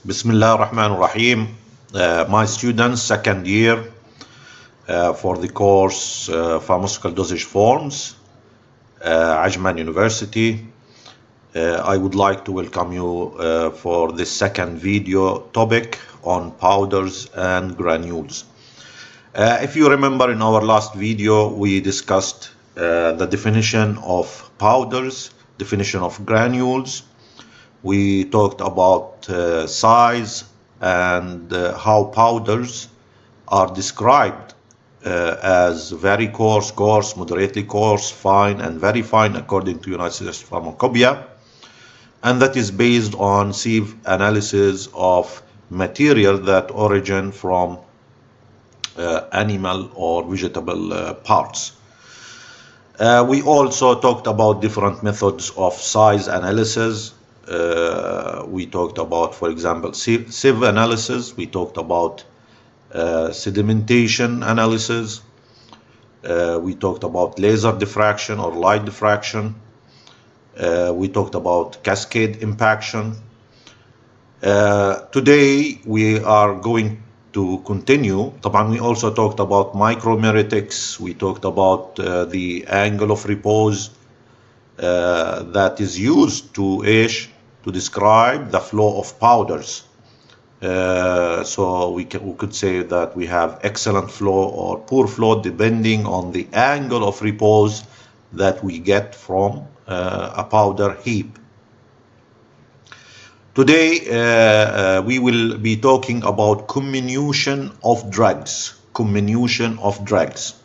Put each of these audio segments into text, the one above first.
Bismillah ar-Rahman ar-Rahim. My students, second year for the course Pharmaceutical Dosage Forms, Ajman University. I would like to welcome you for this second video topic on powders and granules. If you remember, in our last video, we discussed the definition of powders, definition of granules. We talked about size and how powders are described as very coarse, moderately coarse, fine, and very fine according to United States Pharmacopoeia. And that is based on sieve analysis of material that origin from animal or vegetable parts. We also talked about different methods of size analysis. We talked about, for example, sieve analysis. We talked about sedimentation analysis. We talked about laser diffraction or light diffraction. We talked about cascade impaction. Today we are going to continue. We also talked about micromeritics. We talked about the angle of repose that is used to describe the flow of powders. So we could say that we have excellent flow or poor flow depending on the angle of repose that we get from a powder heap. Today we will be talking about comminution of drugs. Comminution of drugs.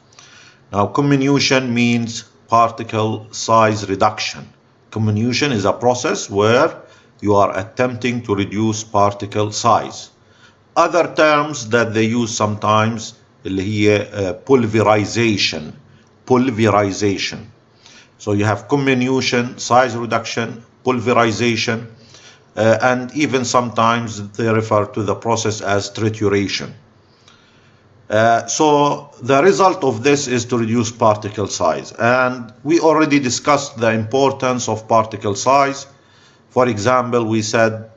Now, comminution means particle size reduction. Comminution is a process where you are attempting to reduce particle size. Other terms that they use sometimes اللي هي pulverization. Pulverization. So you have comminution, size reduction, pulverization, and even sometimes they refer to the process as trituration. So the result of this is to reduce particle size, and we already discussed the importance of particle size. For example, we said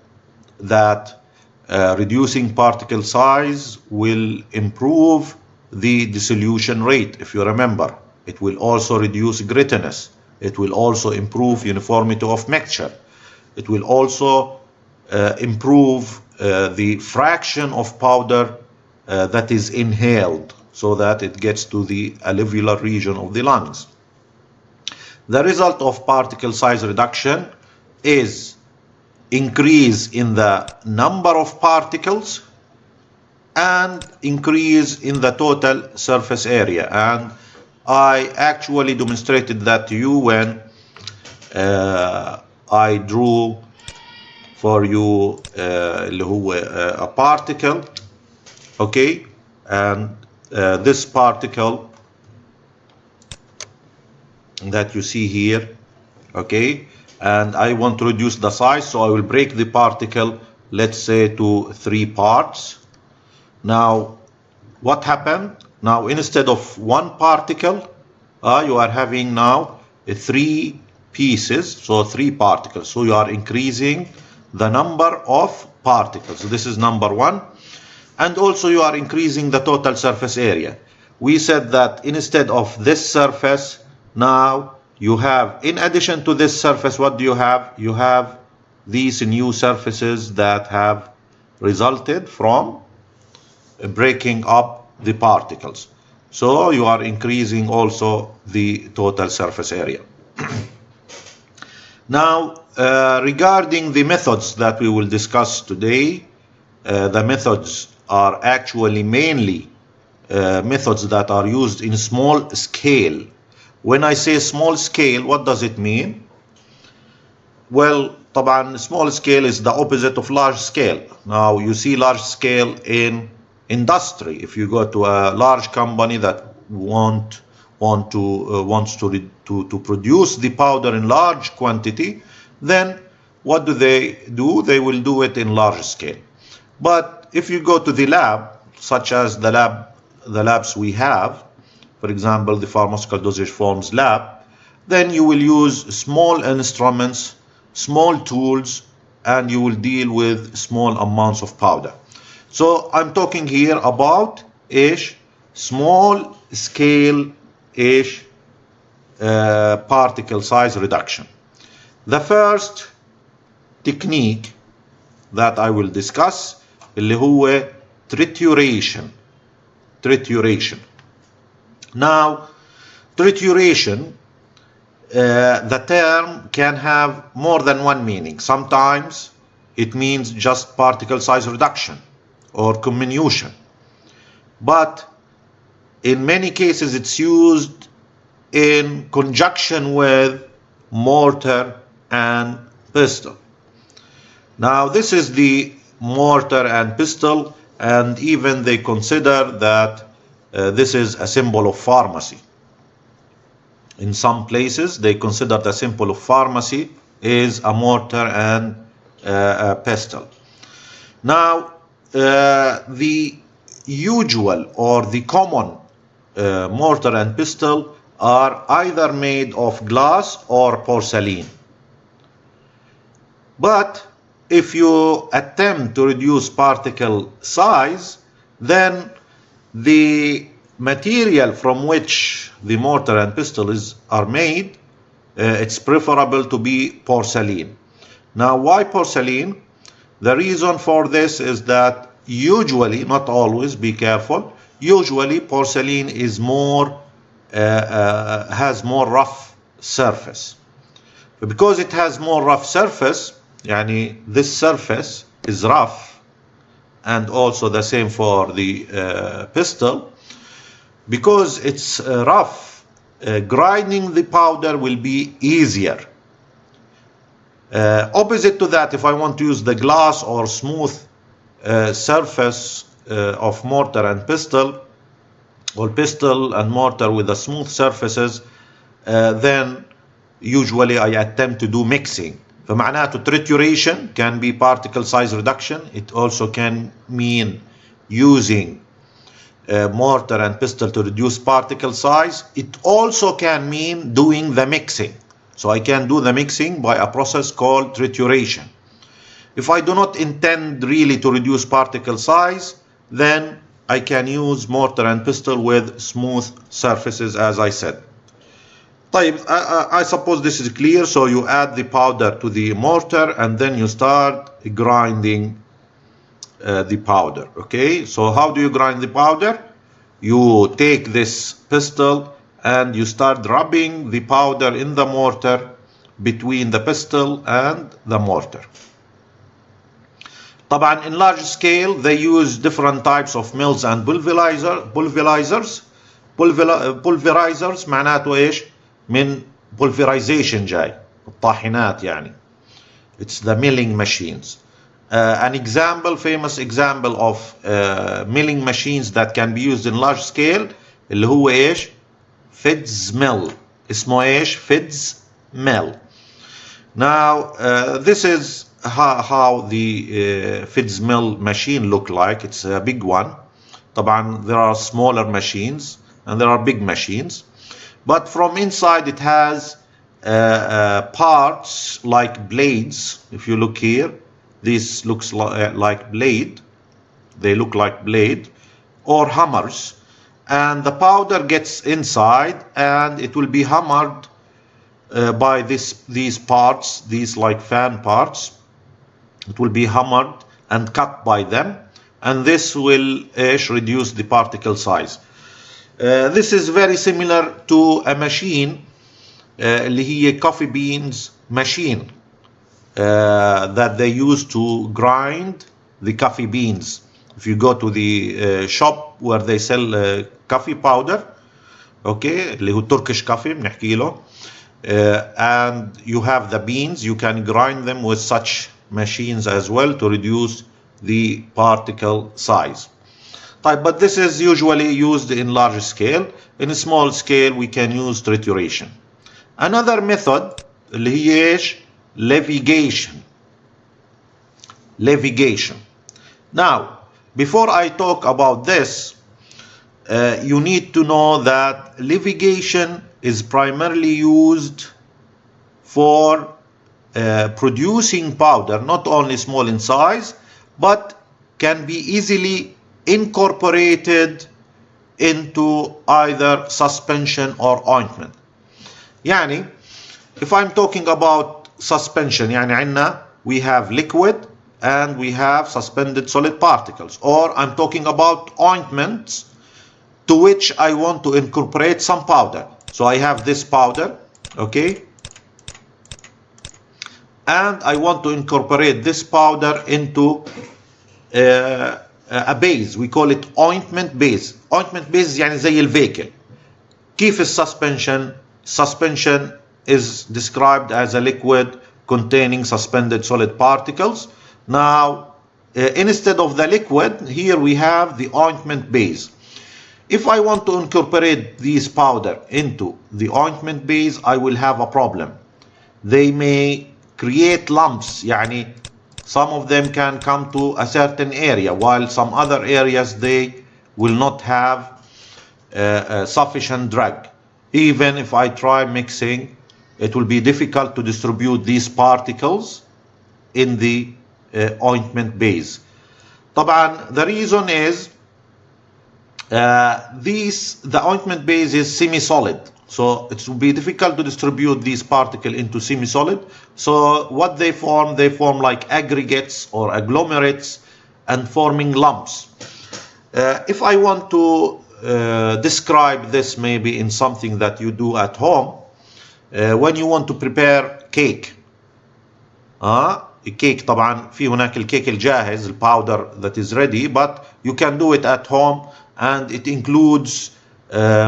that reducing particle size will improve the dissolution rate. If you remember, it will also reduce grittiness. It will also improve uniformity of mixture. It will also improve the fraction of powder that is inhaled, so that it gets to the alveolar region of the lungs. The result of particle size reduction is increase in the number of particles and increase in the total surface area. And I actually demonstrated that to you when I drew for you a particle, okay, and this particle that you see here, okay, and I want to reduce the size, so I will break the particle, let's say, to 3 parts. Now what happened? Now instead of 1 particle, you are having now 3 pieces, so 3 particles. So you are increasing the number of particles. So this is number 1, and also you are increasing the total surface area. We said that instead of this surface, now you have, in addition to this surface, what do you have? You have these new surfaces that have resulted from breaking up the particles. So you are increasing also the total surface area. Now, regarding the methods that we will discuss today, the methods are actually mainly methods that are used in small scale. When I say small scale, what does it mean? Well, طبعا small scale is the opposite of large scale. Now you see large scale in industry. If you go to a large company that wants to produce the powder in large quantity, then what do? They will do it in large scale. But if you go to the lab, such as the labs we have, for example, the Pharmaceutical Dosage Forms lab, then you will use small instruments, small tools and you will deal with small amounts of powder. So I'm talking here about small scale particle size reduction. The first technique that I will discuss اللي هو trituration. Now, trituration, the term can have more than one meaning. Sometimes it means just particle size reduction or comminution. But in many cases it's used in conjunction with mortar and pestle. Now this is the mortar and pestle, and even they consider that this is a symbol of pharmacy. In some places they consider the symbol of pharmacy is a mortar and a pestle. Now the usual or the common mortar and pestle are either made of glass or porcelain. But if you attempt to reduce particle size, then the material from which the mortar and pestle are made, it's preferable to be porcelain. Now, why porcelain? The reason for this is that usually, not always, be careful, usually porcelain is has more rough surface. Because it has more rough surface, yani this surface is rough, and also the same for the pestle. Because it's rough, grinding the powder will be easier. Opposite to that, if I want to use the glass or smooth surface of mortar and pestle, or pestle and mortar with the smooth surfaces, then usually I attempt to do mixing. فمعناته trituration can be particle size reduction. It also can mean using mortar and pestle to reduce particle size. It also can mean doing the mixing. So I can do the mixing by a process called trituration. If I do not intend really to reduce particle size, then I can use mortar and pestle with smooth surfaces, as I said. I suppose this is clear. So you add the powder to the mortar and then you start grinding the powder. Okay, so how do you grind the powder? You take this pestle and you start rubbing the powder in the mortar between the pestle and the mortar. طبعا in large scale they use different types of mills and pulverizers. Pulverizers معناته ايش؟ من pulverization جاي، الطاحنات يعني. It's the milling machines. An example, famous example of milling machines that can be used in large scale اللي هو ايش؟ Fid's mill. اسمه ايش؟ Fid's mill. Now this is how the Fid's mill machine look like. It's a big one. طبعا there are smaller machines and there are big machines, but from inside it has parts like blades. If you look here, this looks like blade. They look like blade or hammers, and the powder gets inside and it will be hammered by these parts, these like fan parts. It will be hammered and cut by them, and this will reduce the particle size. This is very similar to a machine اللي هي coffee beans machine that they use to grind the coffee beans. If you go to the shop where they sell coffee powder, okay, اللي هو Turkish coffee بنحكي له, and you have the beans, you can grind them with such machines as well to reduce the particle size. But this is usually used in large scale. In a small scale we can use trituration. Another method اللي هي ايش؟ Levigation. Now, before I talk about this, you need to know that levigation is primarily used for producing powder, not only small in size, but can be easily incorporated into either suspension or ointment. يعني if I'm talking about suspension, يعني عندنا we have liquid and we have suspended solid particles, or I'm talking about ointments to which I want to incorporate some powder. So I have this powder, okay, and I want to incorporate this powder into a base. We call it ointment base. Ointment base يعني زي الفيكل. كيف الsuspension? Suspension is described as a liquid containing suspended solid particles. Now, instead of the liquid, here we have the ointment base. If I want to incorporate these powder into the ointment base, I will have a problem. They may create lumps. يعني some of them can come to a certain area, while some other areas they will not have sufficient drag. Even if I try mixing, it will be difficult to distribute these particles in the ointment base. طبعا the reason is the ointment base is semi-solid, so it will be difficult to distribute these particles into semi-solid. So what they form like aggregates or agglomerates and forming lumps. If I want to describe this maybe in something that you do at home, when you want to prepare cake, الكيك طبعا في هناك الكيك الجاهز الباودر that is ready, but you can do it at home, and it includes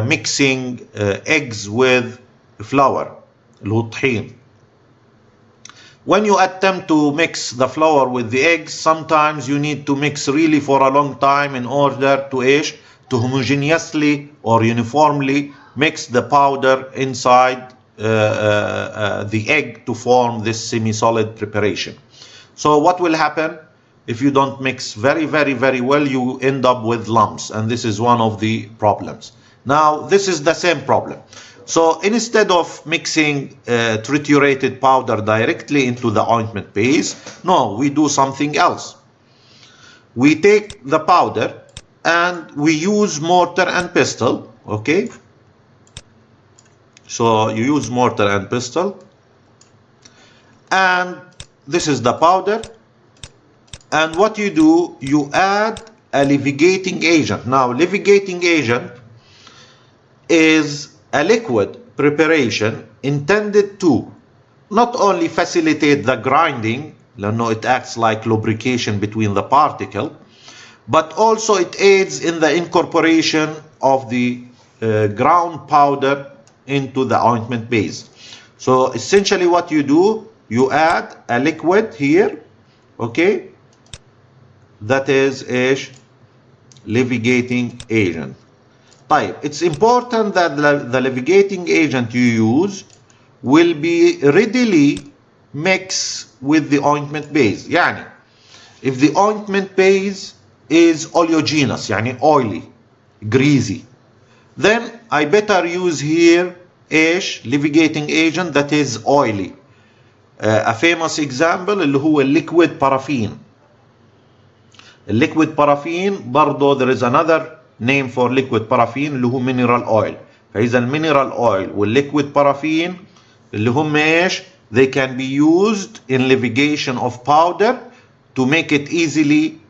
mixing eggs with flour اللي هو الطحين. When you attempt to mix the flour with the eggs, sometimes you need to mix really for a long time in order to to homogeneously or uniformly mix the powder inside the egg to form this semi-solid preparation. So what will happen if you don't mix very well? You end up with lumps, and this is one of the problems. Now this is the same problem. So instead of mixing triturated powder directly into the ointment base, no, we do something else. We take the powder and we use mortar and pestle, okay? So you use mortar and pestle, and this is the powder, and what you do, you add a levigating agent. Now levigating agent is a liquid preparation intended to not only facilitate the grinding, لأنه it acts like lubrication between the particle, but also it aids in the incorporation of the ground powder into the ointment base. So essentially what you do, you add a liquid here, okay, that is a levigating agent. طيب, it's important that the levigating agent you use will be readily mixed with the ointment base. يعني if the ointment base is oleogenous, يعني oily, greasy, then I better use here levigating agent that is oily. A famous example اللي هو liquid paraffin. Liquid paraffin برضو there is another name for liquid paraffin اللي هو mineral oil. فإذا mineral oil والliquid paraffin اللي هم they can be used in levigation of powder to make it easily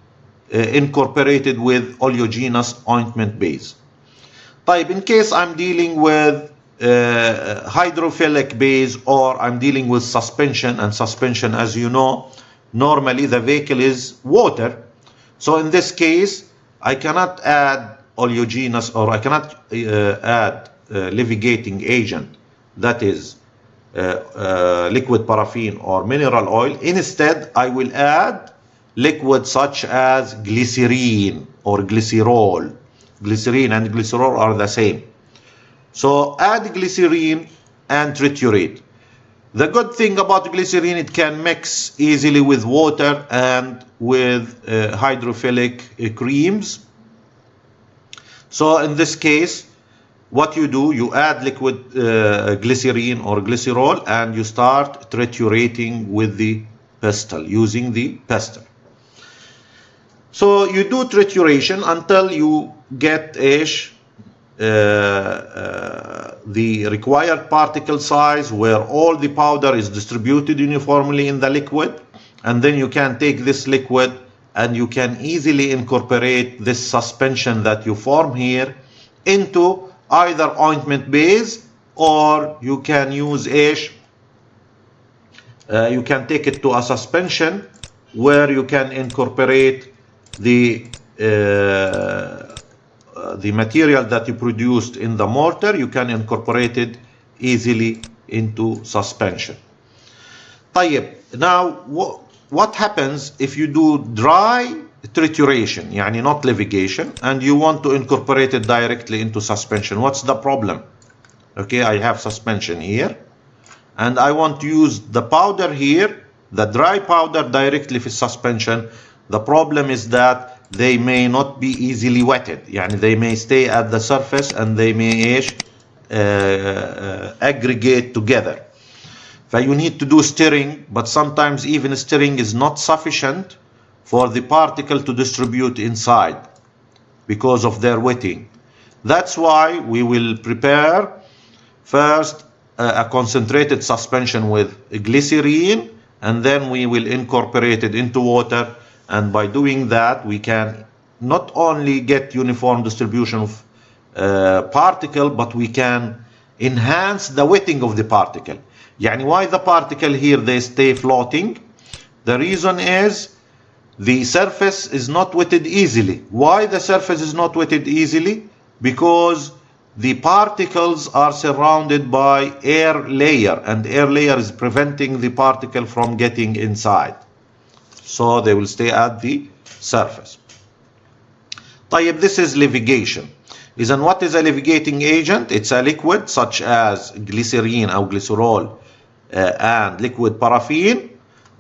incorporated with oleogenous ointment base. طيب, in case I'm dealing with hydrophilic base, or I'm dealing with suspension, and suspension, as you know, normally the vehicle is water. So in this case, I cannot add oleogenous, or I cannot add levigating agent that is liquid paraffin or mineral oil. Instead, I will add liquid such as glycerine or glycerol. Glycerine and glycerol are the same. So add glycerine and triturate. The good thing about glycerine, it can mix easily with water and with hydrophilic creams. So in this case, what you do, you add liquid glycerine or glycerol, and you start triturating with the pestle, using the pestle. So you do trituration until you get the required particle size where all the powder is distributed uniformly in the liquid, and then you can take this liquid and you can easily incorporate this suspension that you form here into either ointment base, or you can use you can take it to a suspension where you can incorporate the material that you produced in the mortar. You can incorporate it easily into suspension. طيب, now what happens if you do dry trituration, يعني not levigation, and you want to incorporate it directly into suspension? What's the problem? Okay, I have suspension here and I want to use the powder here, the dry powder, directly for suspension. The problem is that they may not be easily wetted, يعني they may stay at the surface and they may aggregate together. So you need to do stirring, but sometimes even stirring is not sufficient for the particle to distribute inside because of their wetting. That's why we will prepare first a concentrated suspension with glycerine, and then we will incorporate it into water. And by doing that, we can not only get uniform distribution of particle, but we can enhance the wetting of the particle. Yani why the particle here they stay floating? The reason is the surface is not wetted easily. Why the surface is not wetted easily? Because the particles are surrounded by air layer, and air layer is preventing the particle from getting inside. So they will stay at the surface. طيب, this is levigation. And what is a levigating agent? It's a liquid such as glycerine or glycerol and liquid paraffin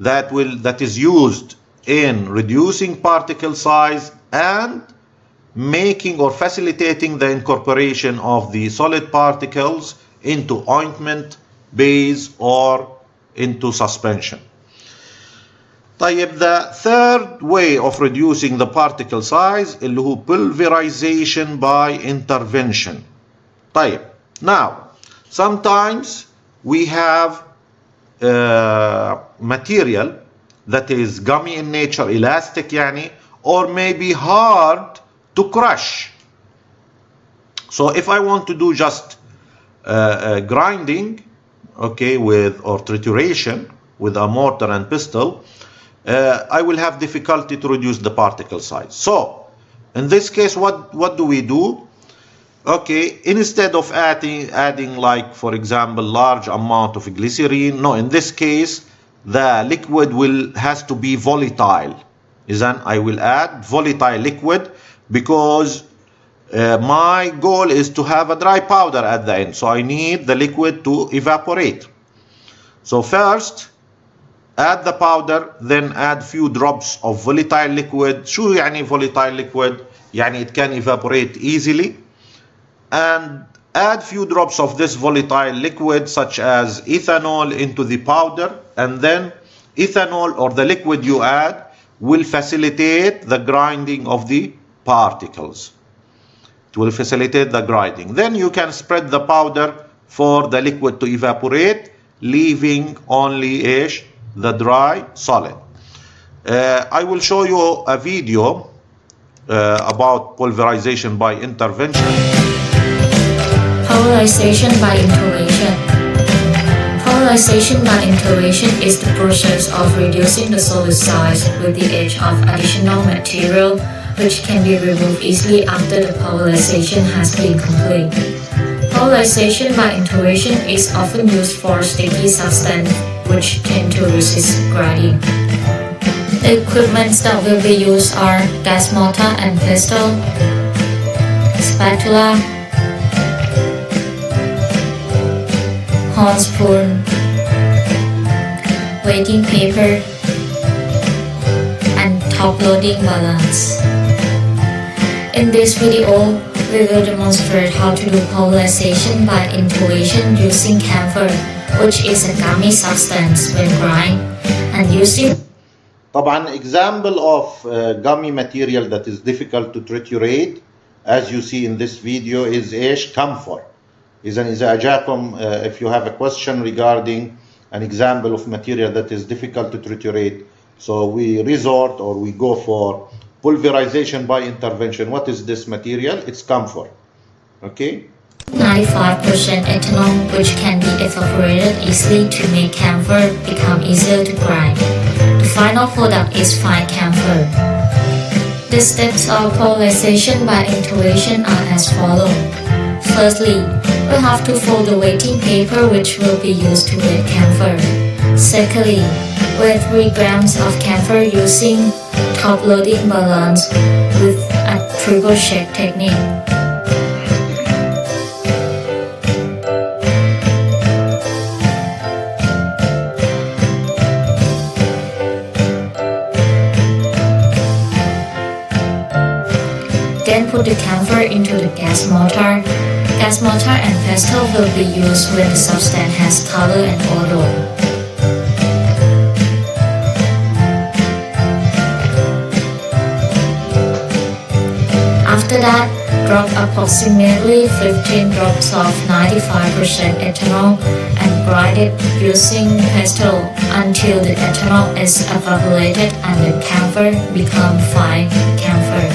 that is used in reducing particle size and making or facilitating the incorporation of the solid particles into ointment, base, or into suspension. طيب, the third way of reducing the particle size اللي هو pulverization by intervention. طيب, now sometimes we have material that is gummy in nature, elastic يعني, or maybe hard to crush. So if I want to do just grinding, okay, or trituration with a mortar and pestle, I will have difficulty to reduce the particle size. So in this case, what do we do? Okay, instead of adding like, for example, large amount of glycerine, no, in this case the liquid has to be volatile. Then I will add volatile liquid, because my goal is to have a dry powder at the end, so I need the liquid to evaporate. So first add the powder, then add few drops of volatile liquid. شو يعني volatile liquid? يعني it can evaporate easily. And add few drops of this volatile liquid such as ethanol into the powder, and then ethanol or the liquid you add will facilitate the grinding of the particles. It will facilitate the grinding. Then you can spread the powder for the liquid to evaporate, leaving only the dry solid. I will show you a video about pulverization by intervention. Pulverization by intervention. Pulverization by intervention is the process of reducing the solid size with the aid of additional material, which can be removed easily after the pulverization has been complete. Pulverization by intervention is often used for sticky substance which tend to resist grinding. The equipment that will be used are gas mortar and pestle, spatula, horn spoon, weighting paper, and top loading balance. In this video, we will demonstrate how to do pulverization by intubation using camphor, which is a gummy substance when grind, and using طبعا example of gummy material that is difficult to triturate, as you see in this video, is ايش؟ camphor. إذا أجاكم if you have a question regarding an example of material that is difficult to triturate, so we resort or we go for pulverization by intervention. What is this material? It's camphor. Okay. 95% ethanol, which can be evaporated easily to make camphor become easier to grind. The final product is fine camphor. The steps of pulverization by intubation are as follows. Firstly, we have to fold the wetting paper which will be used to wet camphor. Secondly, weigh 3 grams of camphor using top loading balance with a triple check technique. Then put the camphor into the gas mortar. Gas mortar and pestle will be used when the substance has color and odor. After that, drop approximately 15 drops of 95% ethanol and grind it using pestle until the ethanol is evaporated and the camphor becomes fine camphor.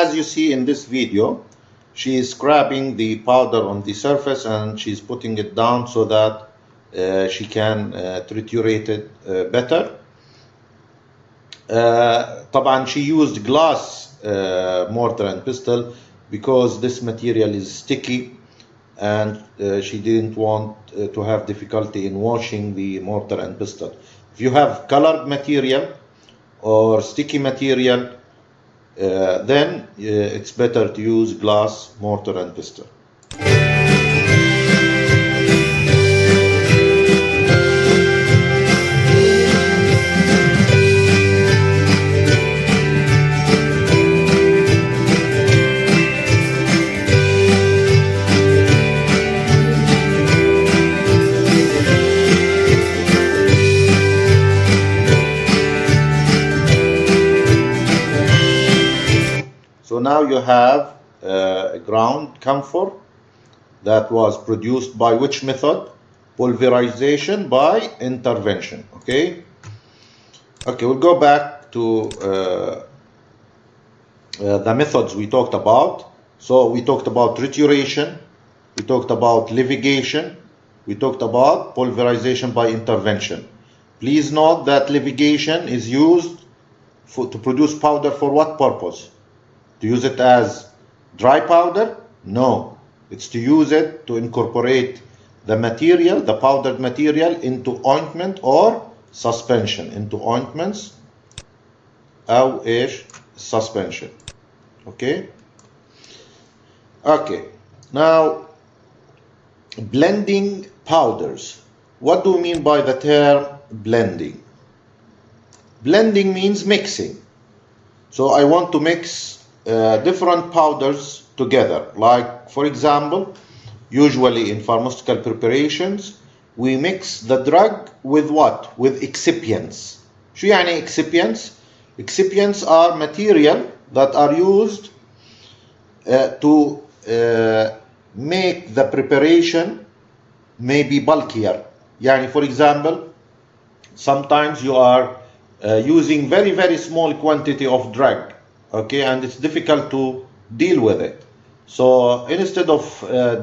As you see in this video, she is scraping the powder on the surface and she's putting it down so that she can triturate it better. طبعا she used glass mortar and pestle because this material is sticky and she didn't want to have difficulty in washing the mortar and pestle. If you have colored material or sticky material, then it's better to use glass mortar and pestle. So now you have a ground camphor that was produced by which method? Pulverization by intervention. Okay, we'll go back to the methods we talked about. So we talked about trituration, we talked about levigation, we talked about pulverization by intervention. Please note that levigation is used to produce powder for what purpose? To use it as dry powder? No, it's to use it to incorporate the material, the powdered material, into ointment or suspension, into ointments أو إيش suspension. Okay, now blending powders. What do we mean by the term blending? Blending means mixing. So I want to mix different powders together. Like, for example, usually in pharmaceutical preparations, we mix the drug with what? With excipients. شو يعني excipients? Excipients are material that are used to make the preparation maybe bulkier. Yani, for example, sometimes you are using very small quantity of drug, okay, and it's difficult to deal with it. So instead of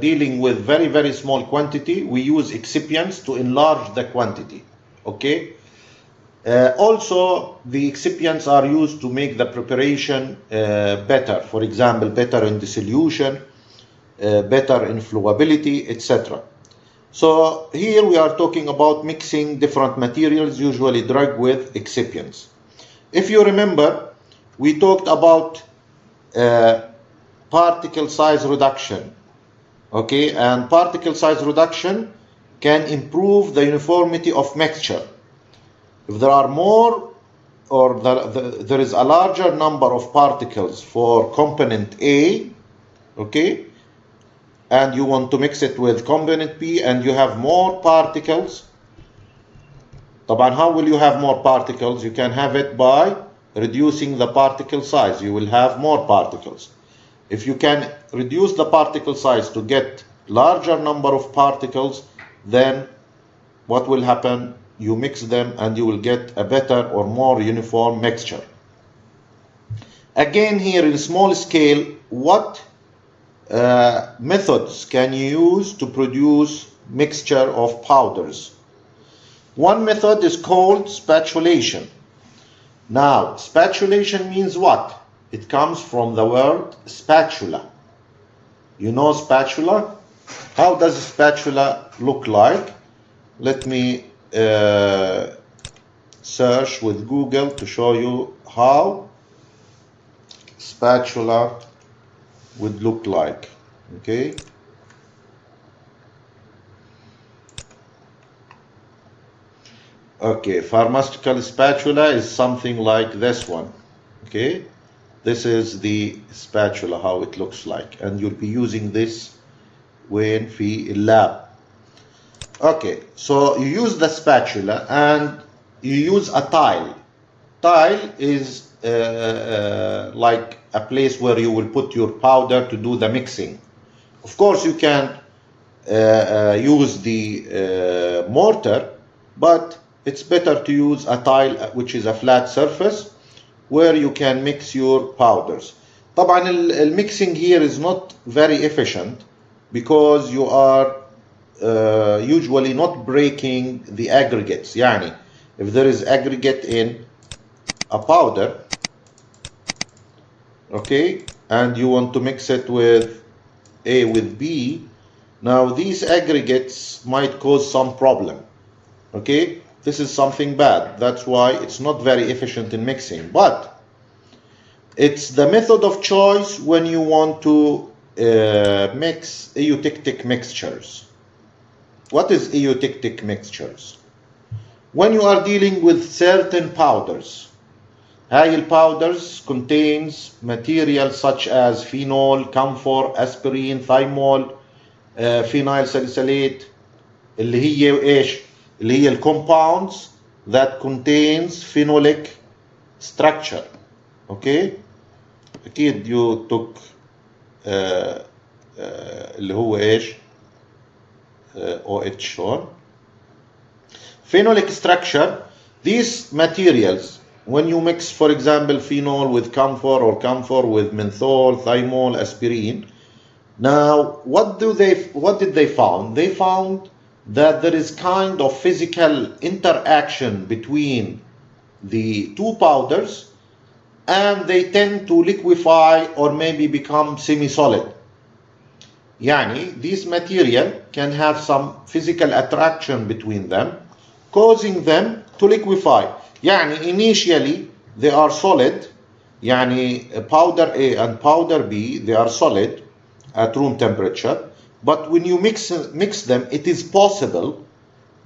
dealing with very small quantity, we use excipients to enlarge the quantity, okay. Also, the excipients are used to make the preparation better. For example, better in dissolution, better in flowability, etc. So here we are talking about mixing different materials, usually drug with excipients. If you remember, we talked about particle size reduction, okay, and particle size reduction can improve the uniformity of mixture. If there are more or there is a larger number of particles for component A, okay, and you want to mix it with component B and you have more particles, طبعا how will you have more particles? You can have it by reducing the particle size. You will have more particles. If you can reduce the particle size to get larger number of particles, then what will happen? You mix them and you will get a better or more uniform mixture. Again, here in small scale, what methods can you use to produce mixture of powders? One method is called spatulation. Now, spatulation means what? It comes from the word spatula. You know spatula? How does a spatula look like? Let me search with Google to show you how spatula would look like. Okay. Okay, pharmaceutical spatula is something like this one. Okay, this is the spatula, how it looks like, and you'll be using this when في اللاب. Okay, so you use the spatula and you use a tile. Tile is like a place where you will put your powder to do the mixing. Of course, you can use the mortar, but it's better to use a tile, which is a flat surface, where you can mix your powders. طبعا المixing here is not very efficient because you are usually not breaking the aggregates. يعني if there is aggregate in a powder, okay, and you want to mix it with A with B, now these aggregates might cause some problem, okay. This is something bad. That's why it's not very efficient in mixing, but it's the method of choice when you want to mix eutectic mixtures. What is eutectic mixtures? When you are dealing with certain powders, هاي الباودرز contains materials such as phenol, camphor, aspirin, thymol, phenyl salicylate, اللي هي ايش؟ اللي هي compounds that contains phenolic structure. Okay? أكيد you took اللي هو ايش؟ OH هون. Phenolic structure, these materials, when you mix, for example, phenol with camphor or camphor with menthol, thymol, aspirin, now what did they found? They found that there is kind of physical interaction between the two powders and they tend to liquefy or maybe become semi-solid. يعني this material can have some physical attraction between them, causing them to liquefy. يعني initially they are solid, يعني powder A and powder B, they are solid at room temperature, but when you mix them, it is possible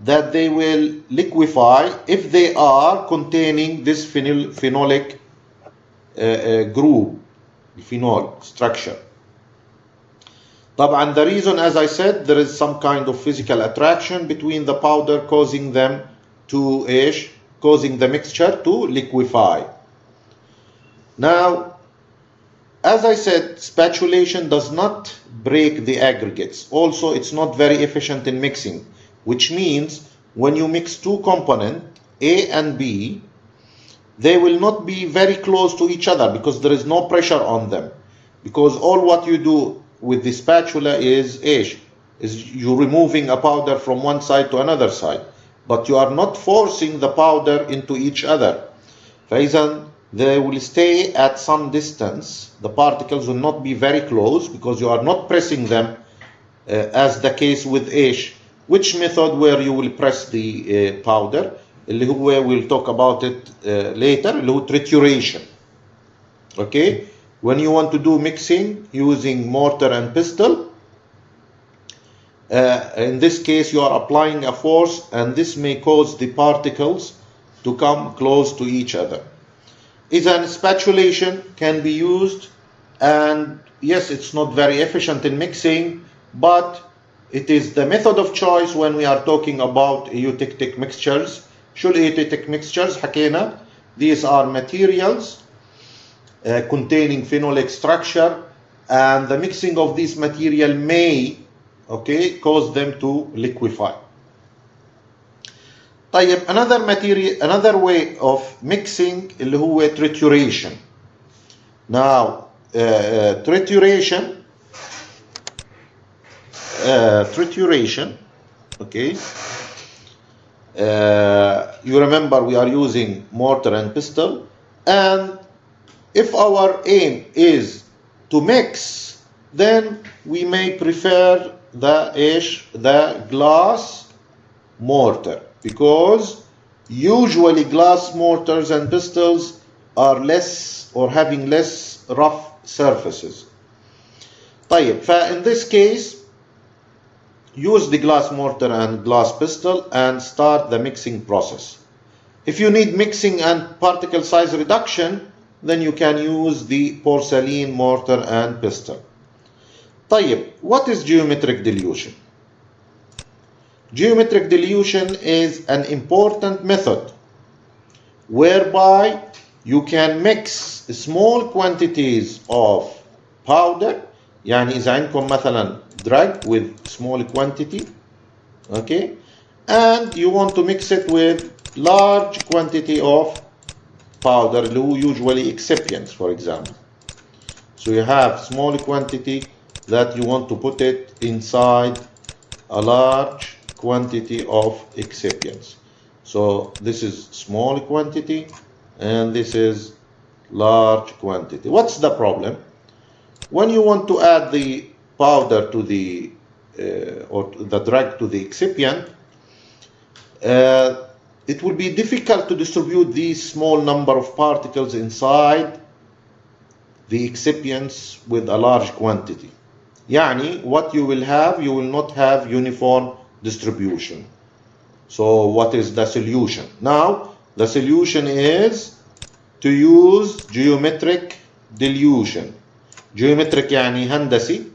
that they will liquefy if they are containing this phenolic group, phenol structure. طبعا the reason, as I said, there is some kind of physical attraction between the powder, causing them to causing the mixture to liquefy. Now as I said, spatulation does not break the aggregates. Also, it's not very efficient in mixing, which means when you mix two components, A and B, they will not be very close to each other because there is no pressure on them. Because all what you do with the spatula is you're removing a powder from one side to another side, but you are not forcing the powder into each other. فإذا they will stay at some distance. The particles will not be very close because you are not pressing them as the case with ايش. Which method where you will press the powder اللي هو we'll talk about it later اللي هو trituration. Okay, when you want to do mixing using mortar and pestle, in this case you are applying a force and this may cause the particles to come close to each other. Then spatulation can be used, and yes, it's not very efficient in mixing, but it is the method of choice when we are talking about eutectic mixtures. شو eutectic mixtures حكينا? These are materials containing phenolic structure, and the mixing of this material may cause them to liquefy. طيب, another way of mixing اللي هو trituration. Now trituration, okay, you remember we are using mortar and pestle, and if our aim is to mix, then we may prefer the glass mortar, because usually glass mortars and pestles are less or having less rough surfaces. طيب, in this case use the glass mortar and glass pestle and start the mixing process. If you need mixing and particle size reduction, then you can use the porcelain mortar and pestle. طيب, what is geometric dilution? Geometric dilution is an important method whereby you can mix small quantities of powder. يعني إذا عندكم مثلا drug with small quantity, okay, and you want to mix it with large quantity of powder, usually excipients, for example. So you have small quantity that you want to put it inside a large quantity of excipients. So this is small quantity and this is large quantity. What's the problem? When you want to add the powder to the or the drug to the excipient, it will be difficult to distribute these small number of particles inside the excipients with a large quantity. يعني what you will not have uniform distribution. So what is the solution? Now the solution is to use geometric dilution. Geometric يعني هندسي,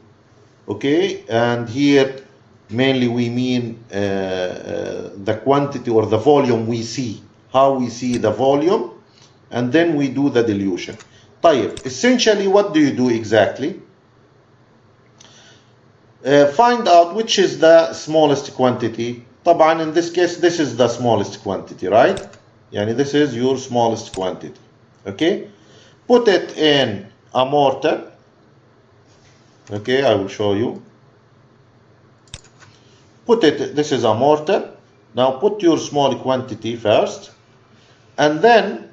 okay, and here mainly we mean the quantity or the volume we see, how we see the volume, and then we do the dilution. طيب, essentially what do you do exactly? Find out which is the smallest quantity. طبعا in this case this is the smallest quantity, right? يعني this is your smallest quantity, okay? Put it in a mortar. Okay, I will show you. This is a mortar. Now put your small quantity first, and then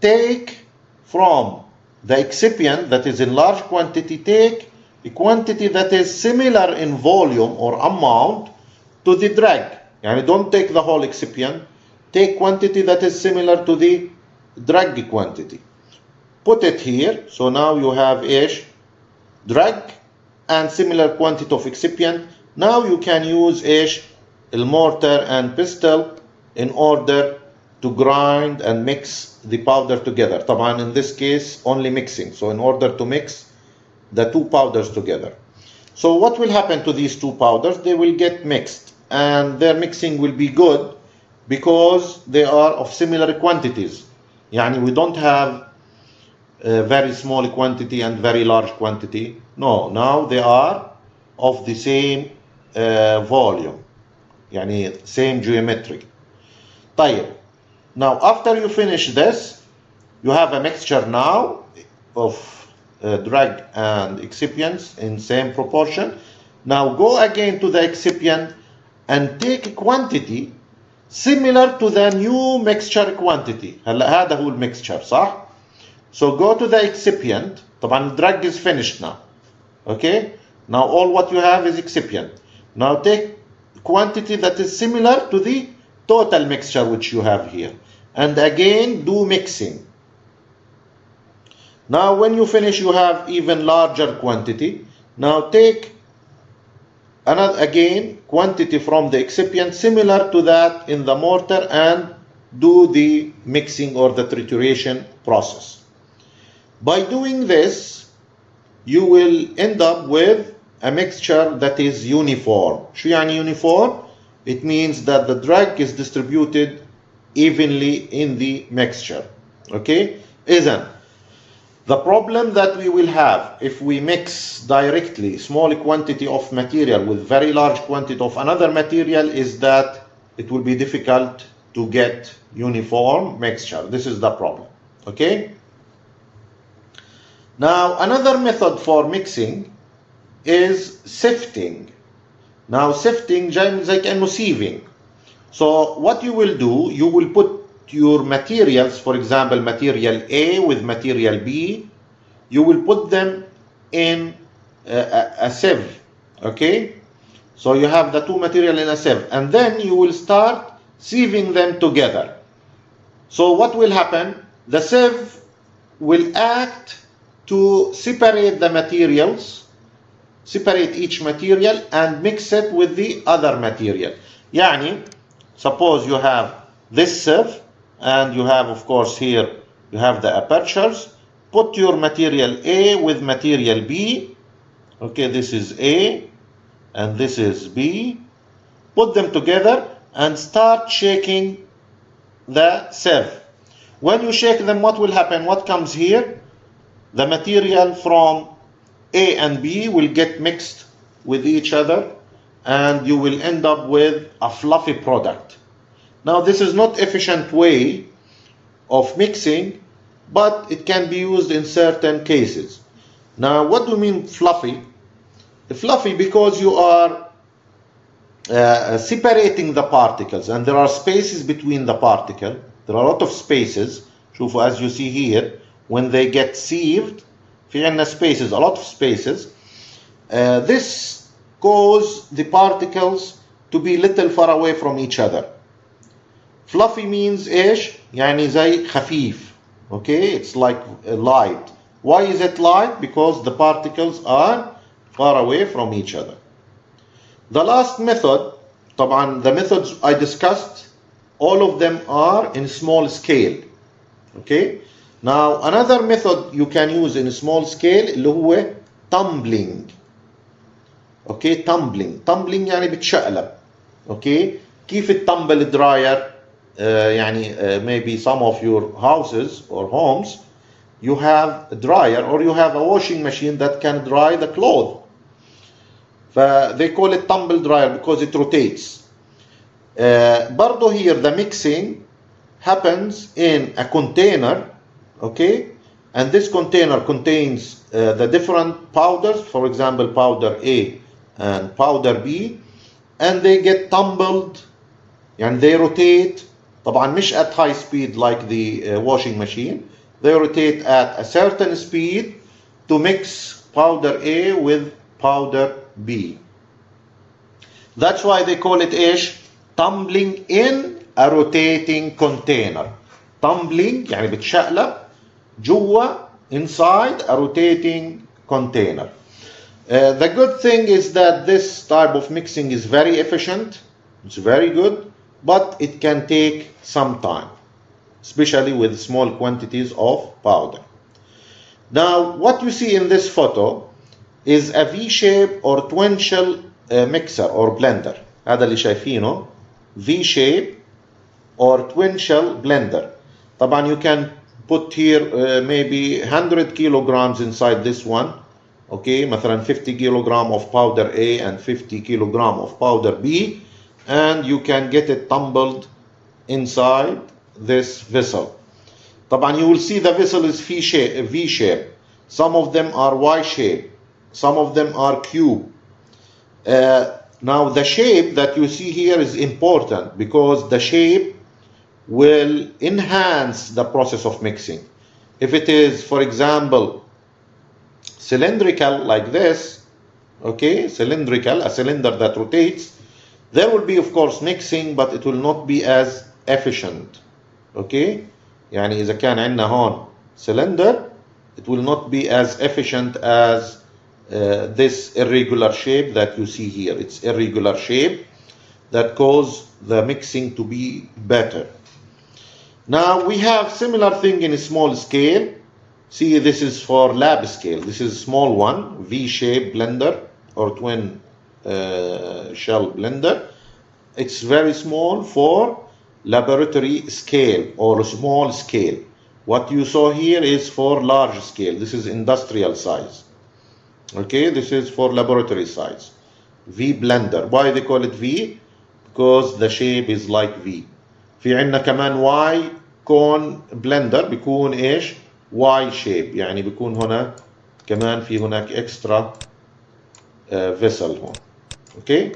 take from the excipient that is in large quantity, take a quantity that is similar in volume or amount to the drug. Yani don't take the whole excipient, take quantity that is similar to the drug quantity. Put it here, so now you have drug and similar quantity of excipient. Now you can use mortar and pestle in order to grind and mix the powder together. طبعا in this case only mixing, so in order to mix the two powders together. So what will happen to these two powders? They will get mixed, and their mixing will be good because they are of similar quantities. يعني we don't have very small quantity and very large quantity. No, now they are of the same volume, يعني same geometry. طيب, now after you finish this, you have a mixture now of drug and excipients in same proportion. Now go again to the excipient and take a quantity similar to the new mixture quantity. هلا هذا هو المixture صح؟ So go to the excipient. طبعا the drug is finished now. Okay? Now all what you have is excipient. Now take quantity that is similar to the total mixture which you have here. And again do mixing. Now when you finish you have even larger quantity. Now take another again quantity from the excipient similar to that in the mortar and do the mixing or the trituration process. By doing this, you will end up with a mixture that is uniform. شو يعني uniform? It means that the drug is distributed evenly in the mixture. Okay? إذن, the problem that we will have if we mix directly small quantity of material with very large quantity of another material is that it will be difficult to get uniform mixture. This is the problem. Okay? Now another method for mixing is sifting. Now sifting زي كأنه sieving. So what you will do, you will put your materials, for example material A with material B, you will put them in a sieve. Okay? So you have the two material in a sieve and then you will start sieving them together. So what will happen? The sieve will act to separate the materials, separate each material and mix it with the other material. يعني, suppose you have this sieve and you have of course here you have the apertures. Put your material A with material B. Okay, this is A and this is B. Put them together and start shaking the sieve. When you shake them, what will happen? What comes here? The material from A and B will get mixed with each other and you will end up with a fluffy product. Now this is not efficient way of mixing, but it can be used in certain cases. Now what do you mean fluffy? Fluffy because you are separating the particles and there are spaces between the particle. There are a lot of spaces. شوفوا, as you see here, when they get sieved, في عندنا spaces, a lot of spaces. This causes the particles to be little far away from each other. Fluffy means إيش؟ يعني زي خفيف. Okay, it's like light. Why is it light? Because the particles are far away from each other. The last method, طبعا the methods I discussed, all of them are in small scale. Okay? Now another method you can use in small scale اللي هو tumbling. Okay, tumbling. Tumbling يعني بتشقلب. Okay? كيف الtumble dryer? يعني maybe some of your houses or homes you have a dryer or you have a washing machine that can dry the clothes. They call it tumble dryer because it rotates. برضو here the mixing happens in a container. Okay, and this container contains the different powders, for example powder A and powder B, and they get tumbled and they rotate. طبعا مش at high speed like the washing machine. They rotate at a certain speed to mix powder A with powder B. That's why they call it إيش? Tumbling in a rotating container. Tumbling يعني بتشقلب جوا inside a rotating container. The good thing is that this type of mixing is very efficient. It's very good, but it can take some time, especially with small quantities of powder. Now, what you see in this photo is a V-shape or twin shell mixer or blender. هذا اللي شايفينه V-shape or twin shell blender. طبعا you can put here maybe 100 kilograms inside this one. Okay, مثلا 50 kilogram of powder A and 50 kilogram of powder B, and you can get it tumbled inside this vessel. طبعا you will see the vessel is V shape. Some of them are Y shape. Some of them are cube. Now the shape that you see here is important because the shape will enhance the process of mixing. If it is, for example, cylindrical like this, okay, cylindrical, a cylinder that rotates, there will be of course mixing, but it will not be as efficient. Okay, يعني إذا كان عندنا هون cylinder, it will not be as efficient as this irregular shape that you see here. It's irregular shape that cause the mixing to be better. Now we have similar thing in a small scale. See, this is for lab scale. This is a small one, V-shaped blender or twin shell blender. It's very small for laboratory scale or small scale. What you saw here is for large scale. This is industrial size. Okay, this is for laboratory size. V blender. Why they call it V? Because the shape is like V. في عندنا كمان Y كون blender بيكون ايش؟ Y shape، يعني بيكون هنا كمان في هناك extra vessel هون. Okay.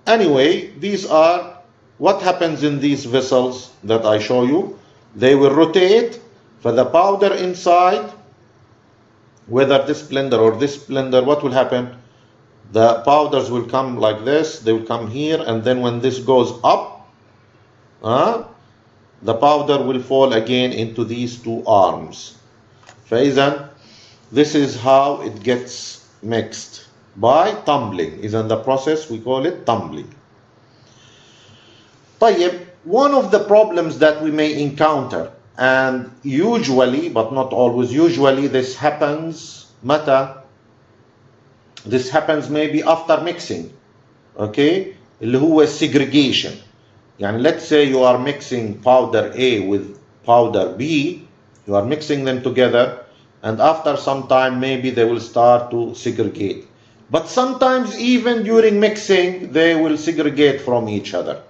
Anyway, these are what happens in these vessels that I show you. They will rotate for the powder inside, whether this blender or this blender, what will happen? The powders will come like this, they will come here, and then when this goes up, the powder will fall again into these two arms. فإذا, this is how it gets mixed by tumbling. Is in the process we call it tumbling. طيب, one of the problems that we may encounter, and usually but not always, usually this happens متى? This happens maybe after mixing. Okay, اللي هو segregation. يعني let's say you are mixing powder A with powder B, you are mixing them together, and after some time maybe they will start to segregate. But sometimes even during mixing they will segregate from each other.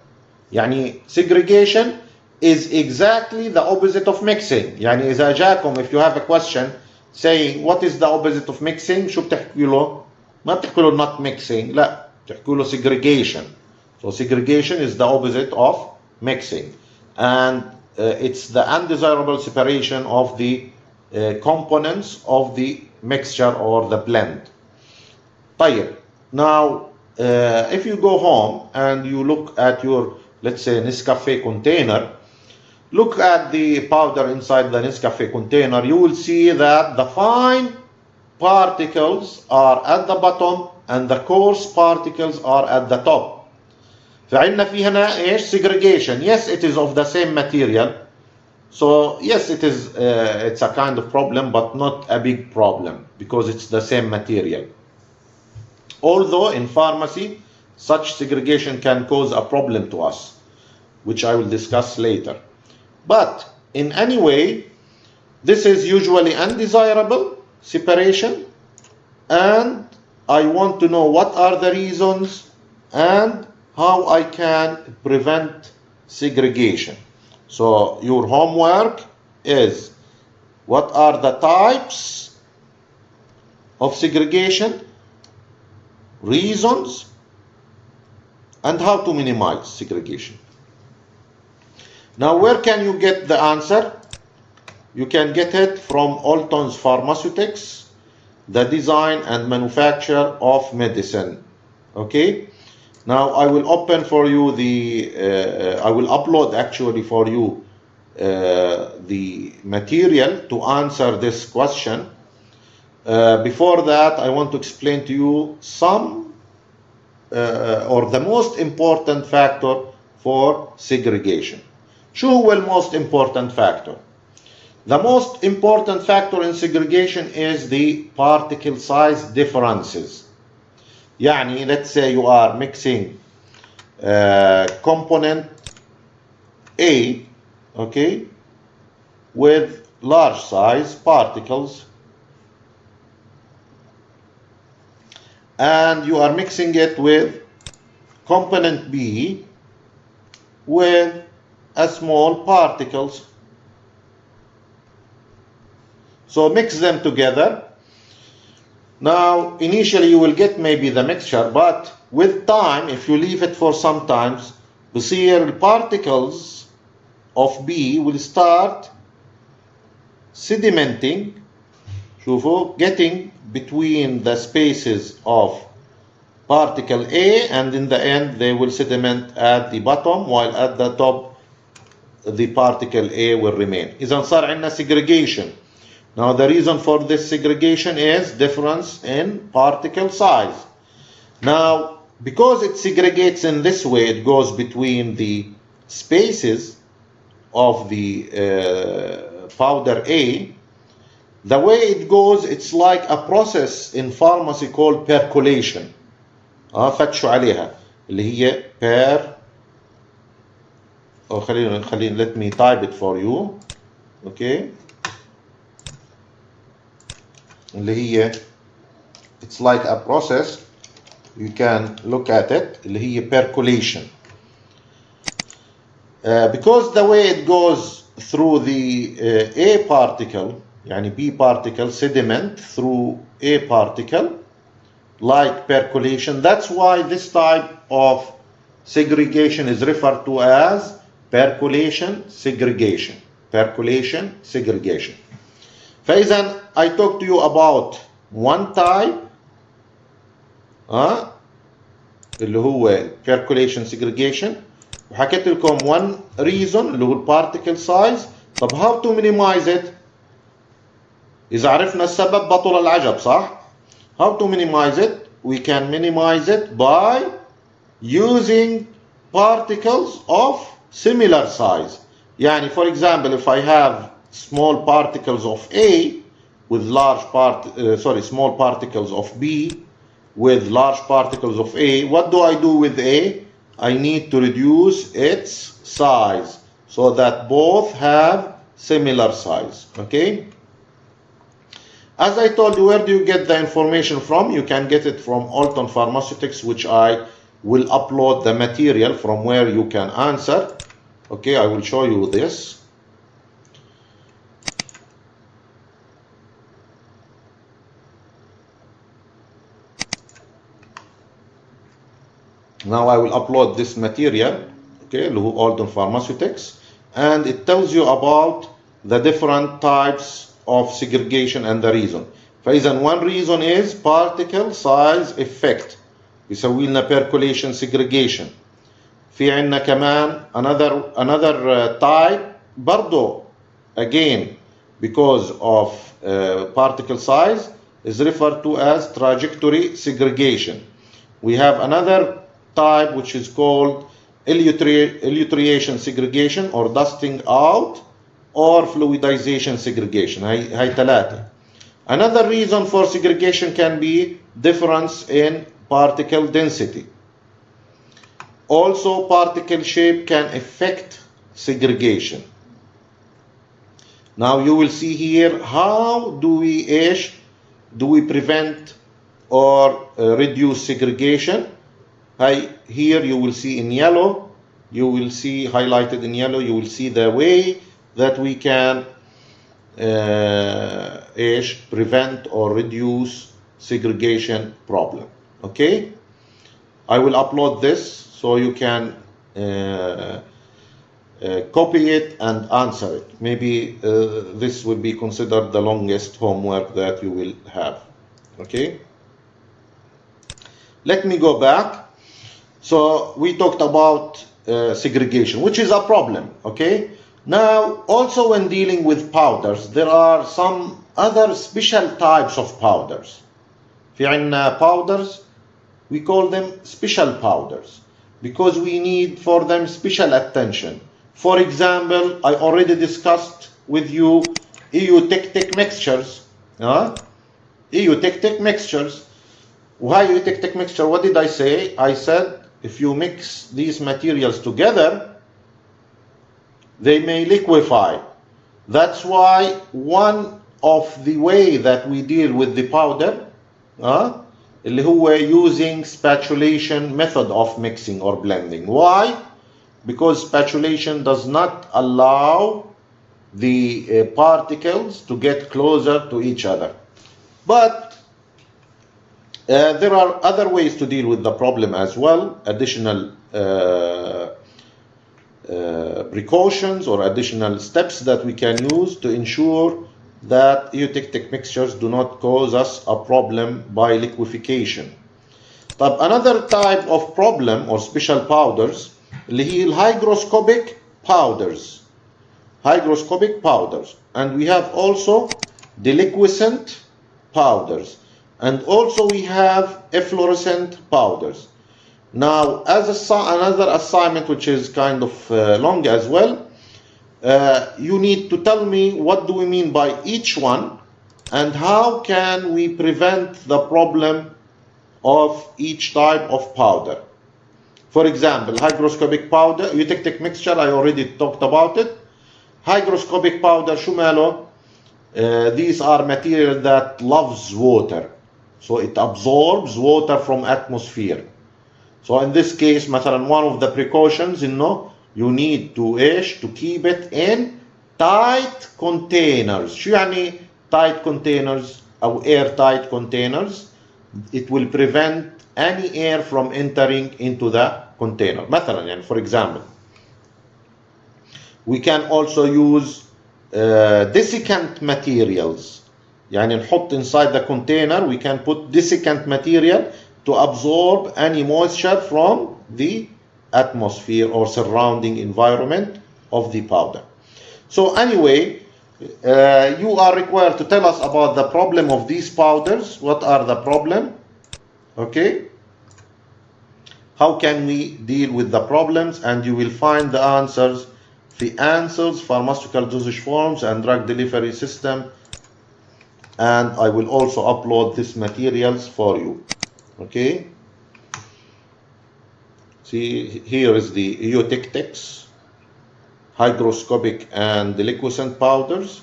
يعني segregation is exactly the opposite of mixing. يعني إذا جاكم, if you have a question saying what is the opposite of mixing, شو بتحكي له؟ ما بتحكي له not mixing, لا, بتحكي له segregation. So segregation is the opposite of mixing, and it's the undesirable separation of the components of the mixture or the blend. طيب, now if you go home and you look at your, let's say, Nescafe container, look at the powder inside the Nescafe container, you will see that the fine particles are at the bottom and the coarse particles are at the top. فعندنا في هنا ايش؟ segregation. Yes, it is of the same material. So yes, it is it's a kind of problem, but not a big problem because it's the same material. Although in pharmacy, such segregation can cause a problem to us, which I will discuss later. But in any way, this is usually undesirable separation, and I want to know what are the reasons and how I can prevent segregation. So your homework is what are the types of segregation, reasons, and how to minimize segregation. Now, where can you get the answer? You can get it from Alton's Pharmaceutics, the design and manufacture of medicine. Okay. Now I will open for you the, I will upload actually for you the material to answer this question. Before that, I want to explain to you some or the most important factor for segregation. شو هو most important factor? The most important factor in segregation is the particle size differences. يعني let's say you are mixing component A, okay, with large size particles, and you are mixing it with component B with a small particles. So mix them together. Now initially you will get maybe the mixture, but with time, if you leave it for some times, بصير particles of B will start sedimenting. شوفوا, getting between the spaces of particle A, and in the end they will sediment at the bottom, while at the top the particle A will remain. إذا صار عندنا segregation. Now the reason for this segregation is difference in particle size. Now because it segregates in this way, it goes between the spaces of the powder A. The way it goes, it's like a process in pharmacy called percolation. فتشوا عليها اللي هي خلينا let me type it for you. Okay. اللي هي it's like a process, you can look at it, اللي هي percolation. Because the way it goes through the A particle, يعني B particle sediment through A particle, like percolation, that's why this type of segregation is referred to as percolation segregation. Percolation segregation. فإذا I talked to you about one type اللي هو percolation segregation, وحكيت لكم one reason اللي هو particle size. طب how to minimize it؟ إذا عرفنا السبب بطل العجب, صح؟ How to minimize it? We can minimize it by using particles of similar size. يعني for example, if I have small particles of A with small particles of B with large particles of A, what do I do with A? I need to reduce its size so that both have similar size. Okay? As I told you, where do you get the information from? You can get it from Alton Pharmaceutics, which I will upload the material from where you can answer. Okay, I will show you this. Now I will upload this material, okay, Alton Pharmaceutics, and it tells you about the different types of segregation and the reason. فإذا one reason is particle size effect, بيسوي لنا percolation segregation. في عندنا كمان another type برضو, again because of particle size, is referred to as trajectory segregation. We have another type which is called eutectic segregation or dusting out, or fluidization segregation. هاي ثلاثة. Another reason for segregation can be difference in particle density. Also, particle shape can affect segregation. Now you will see here how do we prevent or reduce segregation. Here you will see in yellow, you will see highlighted in yellow, you will see the way that we can prevent or reduce segregation problem. Okay, I will upload this so you can copy it and answer it. Maybe this will be considered the longest homework that you will have. Okay, let me go back. So we talked about segregation, which is a problem. Okay, now also when dealing with powders, there are some other special types of powders. في عنا powders, we call them special powders because we need for them special attention. For example, I already discussed with you eutectic mixtures. Eutectic mixtures. Why eutectic mixture? What did I say? I said if you mix these materials together, they may liquefy. That's why one of the way that we deal with the powder اللي هو using spatulation method of mixing or blending. Why? Because spatulation does not allow the particles to get closer to each other. But there are other ways to deal with the problem as well, additional precautions or additional steps that we can use to ensure that eutectic mixtures do not cause us a problem by liquefaction. But another type of problem or special powders اللي هي hygroscopic powders. Hygroscopic powders. And we have also deliquescent powders. And also we have efflorescent powders. Now, as another assignment, which is kind of long as well, you need to tell me what do we mean by each one and how can we prevent the problem of each type of powder. For example, hygroscopic powder, eutectic mixture, I already talked about it. Hygroscopic powder, شو ماله? These are material that loves water. So it absorbs water from atmosphere. So in this case, مثلا, one of the precautions, you need to keep it in tight containers. شو يعني tight containers أو airtight containers? It will prevent any air from entering into the container. مثلا, يعني, for example, we can also use desiccant materials. يعني نحط inside the container, we can put desiccant material to absorb any moisture from the atmosphere or surrounding environment of the powder. So anyway, you are required to tell us about the problem of these powders. What are the problem? Okay. How can we deal with the problems? And you will find the answers pharmaceutical dosage forms and drug delivery system. And I will also upload these materials for you. Okay. See, here is the eutectics, hygroscopic and deliquescent powders.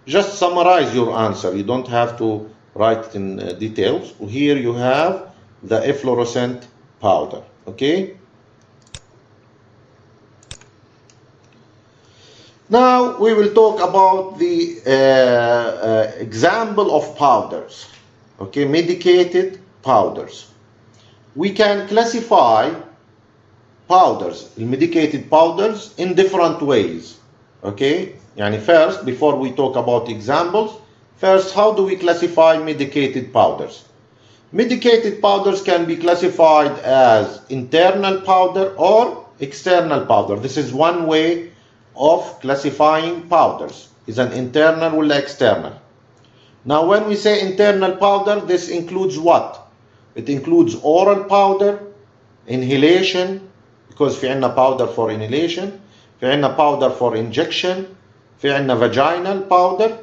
Just summarize your answer. You don't have to write it in details. Here you have the efflorescent powder. Okay. Now we will talk about the example of powders. Okay, medicated powders. We can classify powders, medicated powders, in different ways. Okay, يعني first, before we talk about examples, first, how do we classify medicated powders? Medicated powders can be classified as internal powder or external powder. This is one way of classifying powders. Is an internal or external. Now when we say internal powder, this includes what? It includes oral powder, inhalation, because في عنا powder for inhalation, في عنا powder for injection, في عنا vaginal powder.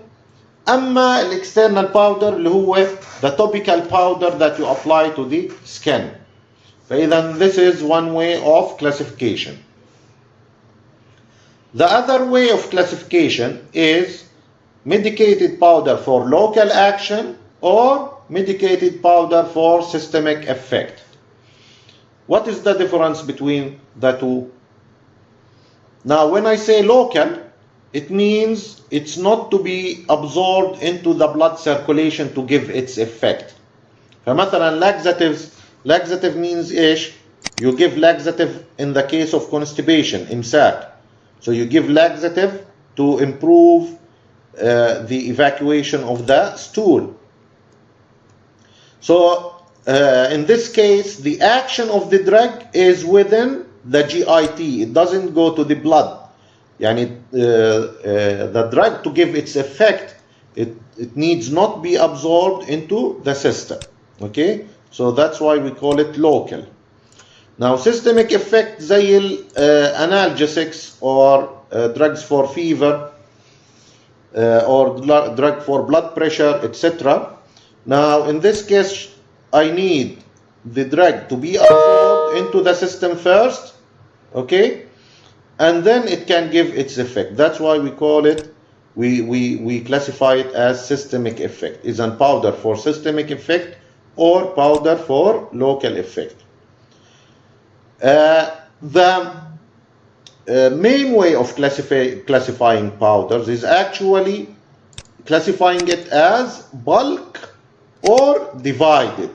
أما external powder اللي هو the topical powder that you apply to the skin. فإذا this is one way of classification. The other way of classification is medicated powder for local action or medicated powder for systemic effect. What is the difference between the two? Now, when I say local, it means it's not to be absorbed into the blood circulation to give its effect. فمثلا laxative means إيش? You give laxative in the case of constipation, إمساك. So you give laxative to improve the evacuation of the stool. So in this case, the action of the drug is within the GIT. It doesn't go to the blood. Yani, the drug, to give its effect, it needs not be absorbed into the system. Okay, so that's why we call it local. Now, systemic effect زي analgesics or drugs for fever or drug for blood pressure, etc. Now, in this case, I need the drug to be absorbed into the system first, okay, and then it can give its effect. That's why we call it we classify it as systemic effect. Is a powder for systemic effect or powder for local effect. The main way of classifying powders is actually classifying it as bulk or divided.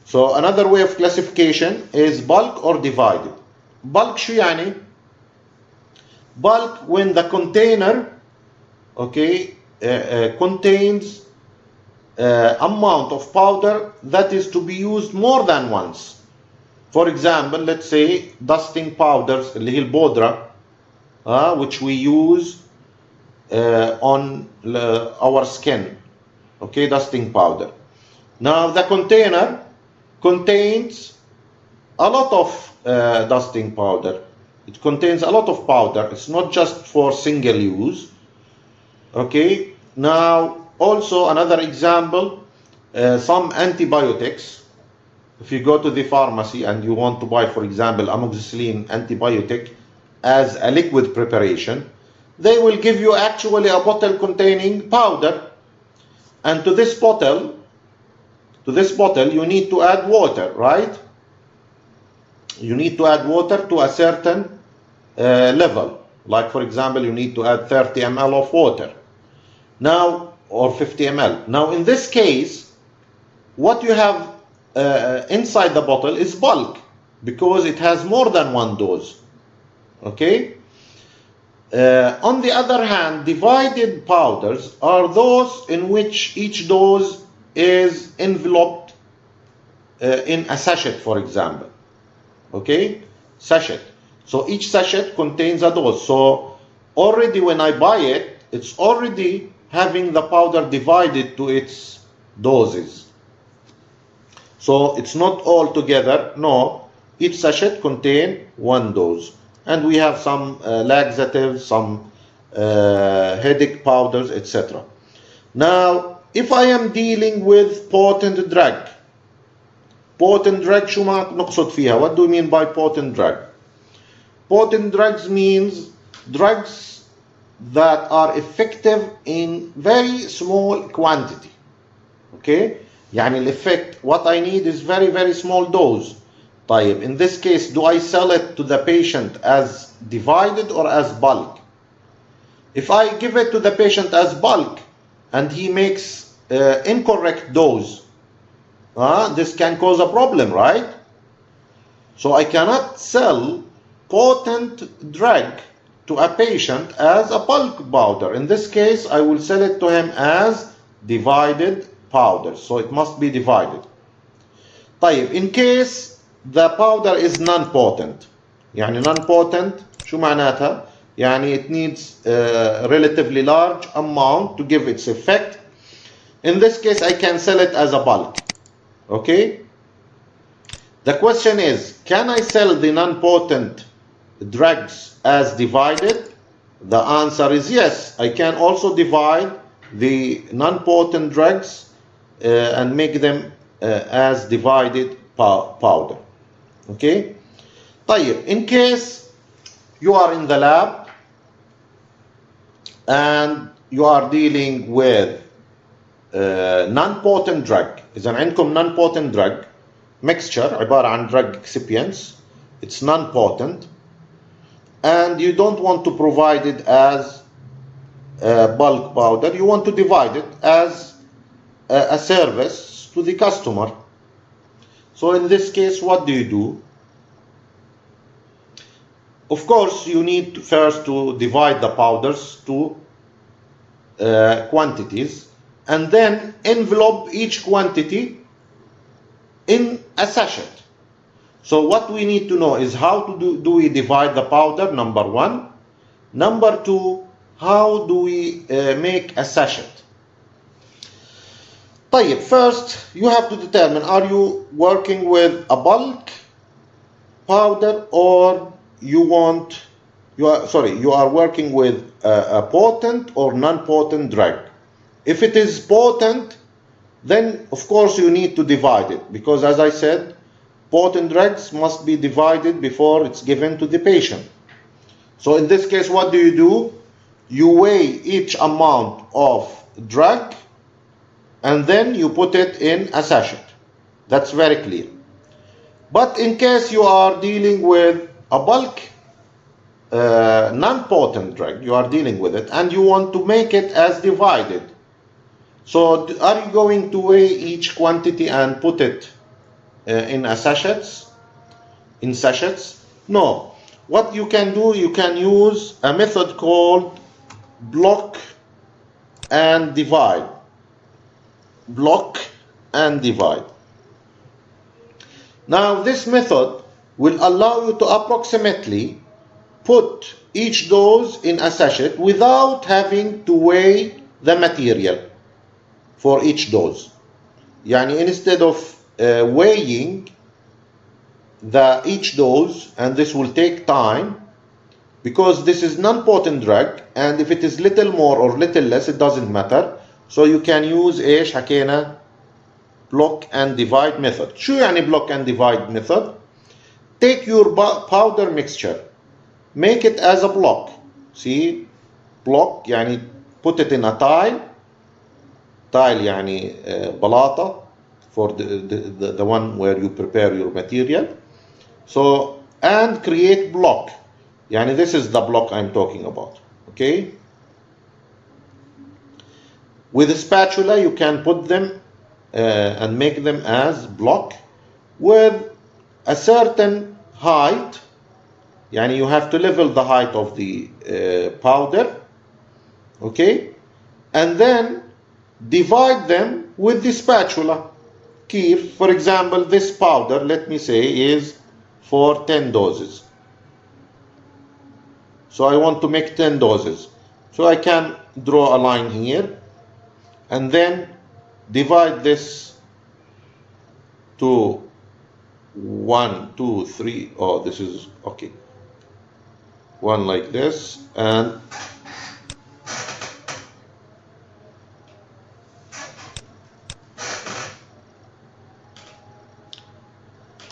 So another way of classification is bulk or divided. Bulk شو يعني? Bulk when the container, okay, contains amount of powder that is to be used more than once. For example, let's say dusting powders, اللي هي البودرة, which we use on our skin, okay, dusting powder. Now the container contains a lot of dusting powder. It contains a lot of powder. It's not just for single use. Okay. Now also another example, some antibiotics. If you go to the pharmacy and you want to buy, for example, amoxicillin antibiotic as a liquid preparation, they will give you actually a bottle containing powder, and to this bottle you need to add water, right? You need to add water to a certain level. Like for example, you need to add 30 ml of water. Now, or 50 ml. Now in this case, what you have inside the bottle is bulk, because it has more than one dose. Okay? On the other hand, divided powders are those in which each dose is enveloped in a sachet, for example. Okay? Sachet. So each sachet contains a dose. So already when I buy it, it's already having the powder divided to its doses. So it's not all together. No, each sachet contains one dose. And we have some laxatives, some headache powders, etc. Now, if I am dealing with potent drug, potent drug شو ما نقصد فيها? What do we mean by potent drug? Potent drugs means drugs that are effective in very small quantity. Okay? يعني الeffect, what I need is very, very small dose. طيب, in this case, do I sell it to the patient as divided or as bulk? If I give it to the patient as bulk and he makes incorrect dose, this can cause a problem, right? So I cannot sell potent drug to a patient as a bulk powder. In this case, I will sell it to him as divided powder. So it must be divided. طيب, in case the powder is non-potent, يعني non-potent شو معناتها؟ يعني it needs a relatively large amount to give its effect. In this case, I can sell it as a bulk. Okay? The question is, can I sell the non-potent drugs as divided? The answer is yes. I can also divide the non-potent drugs and make them as divided powder. Okay? طيب, in case you are in the lab and you are dealing with non-potent drug, إذا عندكم non-potent drug mixture عبارة عن drug excipients, it's non-potent, and you don't want to provide it as bulk powder, you want to divide it as a service to the customer. So in this case, what do? Of course, you need first to divide the powders to quantities, and then envelope each quantity in a sachet. So what we need to know is how to do we divide the powder, number one. Number two, how do we make a sachet? طيب, first you have to determine, are you working with a bulk powder or you are working with a potent or non-potent drug. If it is potent, then of course you need to divide it, because as I said, potent drugs must be divided before it's given to the patient. So in this case, what do? you weigh each amount of drug and then you put it in a sachet. That's very clear. But in case you are dealing with a bulk non-potent drug, you are dealing with it and you want to make it as divided. So are you going to weigh each quantity and put it in sachets? No. What you can do, you can use a method called block and divide. Block and divide. Now this method will allow you to approximately put each dose in a sachet without having to weigh the material for each dose. Yani instead of weighing each dose, and this will take time because this is non-potent drug, and if it is little more or little less it doesn't matter. So you can use ايش حكينا block and divide method. شو يعني block and divide method? Take your powder mixture, make it as a block. See, block يعني put it in a tile يعني بلاطة for the one where you prepare your material. So, and create block. Yani this is the block I'm talking about. Okay? With a spatula, you can put them and make them as block with a certain height. Yani you have to level the height of the powder. Okay? And then divide them with the spatula. Keep, for example, this powder, let me say, is for 10 doses. So I want to make 10 doses. So I can draw a line here and then divide this to 1, 2, 3. Oh, this is okay. One like this, and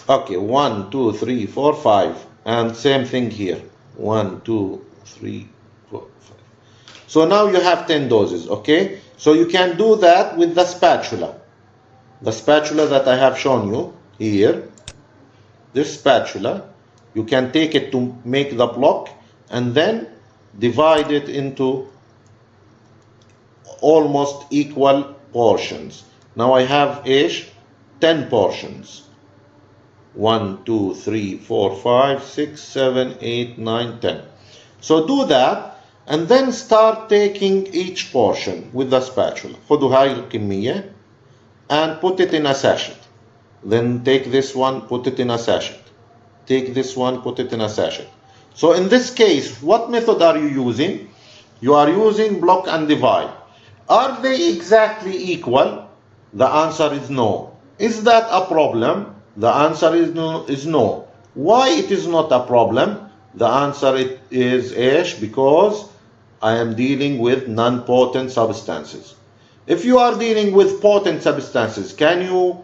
okay, 1, 2, 3, 4, 5, and same thing here. 1, 2, 3, 4, 5. So now you have 10 doses, okay? So you can do that with the spatula. The spatula that I have shown you here, this spatula, you can take it to make the block and then divide it into almost equal portions. Now I have 10 portions. 1, 2, 3, 4, 5, 6, 7, 8, 9, 10. So do that and then start taking each portion with the spatula. خدوا هاي الكمية and put it in a sachet. Then take this one, put it in a sachet. Take this one, put it in a sachet. So in this case, what method are you using? You are using block and divide. Are they exactly equal? The answer is no. Is that a problem? The answer is no. Why it is not a problem? The answer is إيش? Because I am dealing with non-potent substances. If you are dealing with potent substances, can you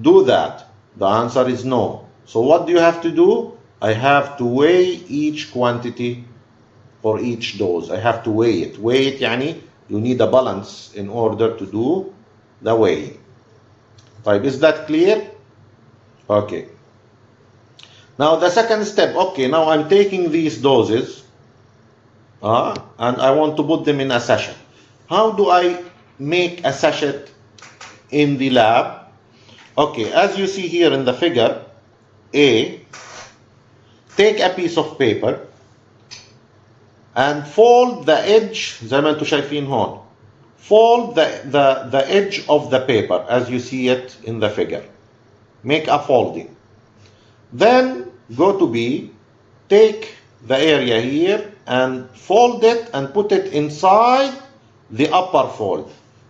do that? The answer is no. So what do you have to do? I have to weigh each quantity for each dose. I have to weigh it. Weigh it يعني you need a balance in order to do the weighing. طيب, is that clear? Okay. Now the second step. Okay, now I'm taking these doses and I want to put them in a sachet. How do I make a sachet in the lab? Okay, as you see here in the figure A, take a piece of paper and fold the edge زي ما انتم شايفين هون. Fold the edge of the paper as you see it in the figure. Make a folding. Then go to B, take the area here and fold it and put it inside the upper fold.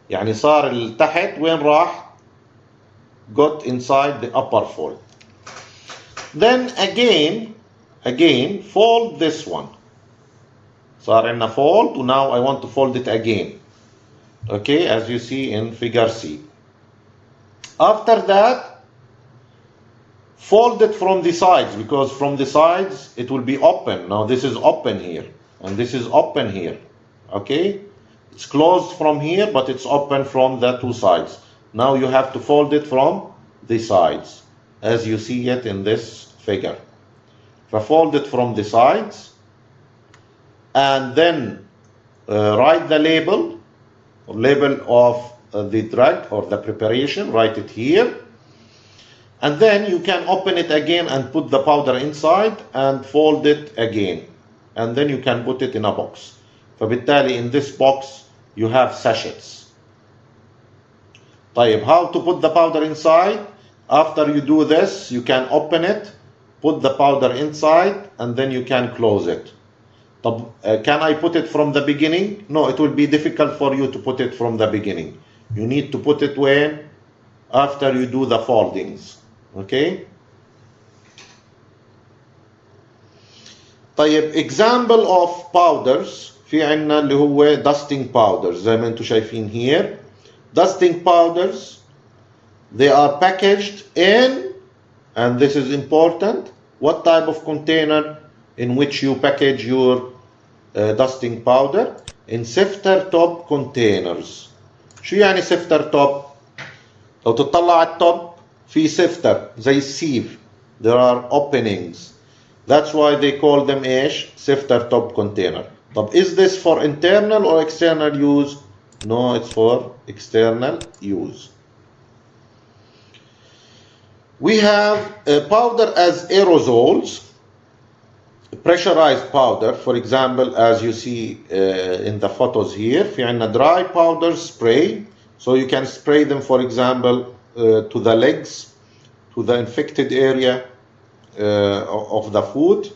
يعني صار التحت وين راح؟ Got inside the upper fold. Then again fold this one. صار عندنا fold and now I want to fold it again. Okay, as you see in figure C. After that, fold it from the sides, because from the sides it will be open. Now this is open here and this is open here. Okay, it's closed from here, but it's open from the two sides. Now you have to fold it from the sides, as you see it in this figure. Fold it from the sides, and then write the label of the drug or the preparation. Write it here, and then you can open it again and put the powder inside and fold it again, and then you can put it in a box. فبالتالي in this box you have sachets. طيب, how to put the powder inside? After you do this, you can open it, put the powder inside, and then you can close it. طب, can I put it from the beginning? No, it will be difficult for you to put it from the beginning. You need to put it when? After you do the foldings. Okay? طيب, example of powders. في عنا اللي هو dusting powders زي ما انتم شايفين here. Dusting powders, they are packaged in, and this is important, what type of container in which you package your dusting powder? In sifter top containers. شو يعني sifter top؟ لو تطلع على التوب في sifter زي السيف. There are openings. That's why they call them ايش؟ sifter top container. طب, is this for internal or external use? No, it's for external use. We have powder as aerosols, pressurized powder, for example, as you see in the photos here. في عنا dry powder spray, so you can spray them, for example, to the legs, to the infected area of the food.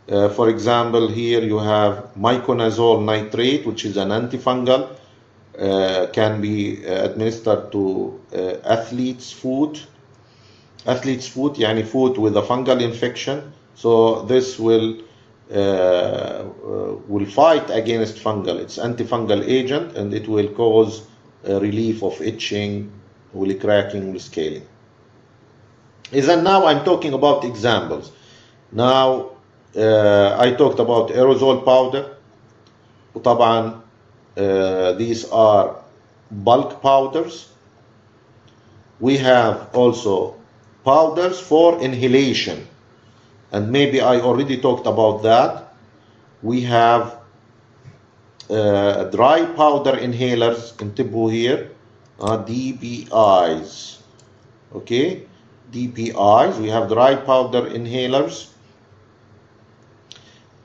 For example, here you have miconazole nitrate, which is an antifungal, can be administered to athlete's food. Athlete's food, yani food with a fungal infection. So this will fight against fungal. It's antifungal agent, and it will cause relief of itching, will cracking, will scaling. And now I'm talking about examples. Now I talked about aerosol powder. وطبعا these are bulk powders. We have also powders for inhalation, and maybe I already talked about that. We have dry powder inhalers. انتبهوا here, DPIs. Okay, DPIs. We have dry powder inhalers.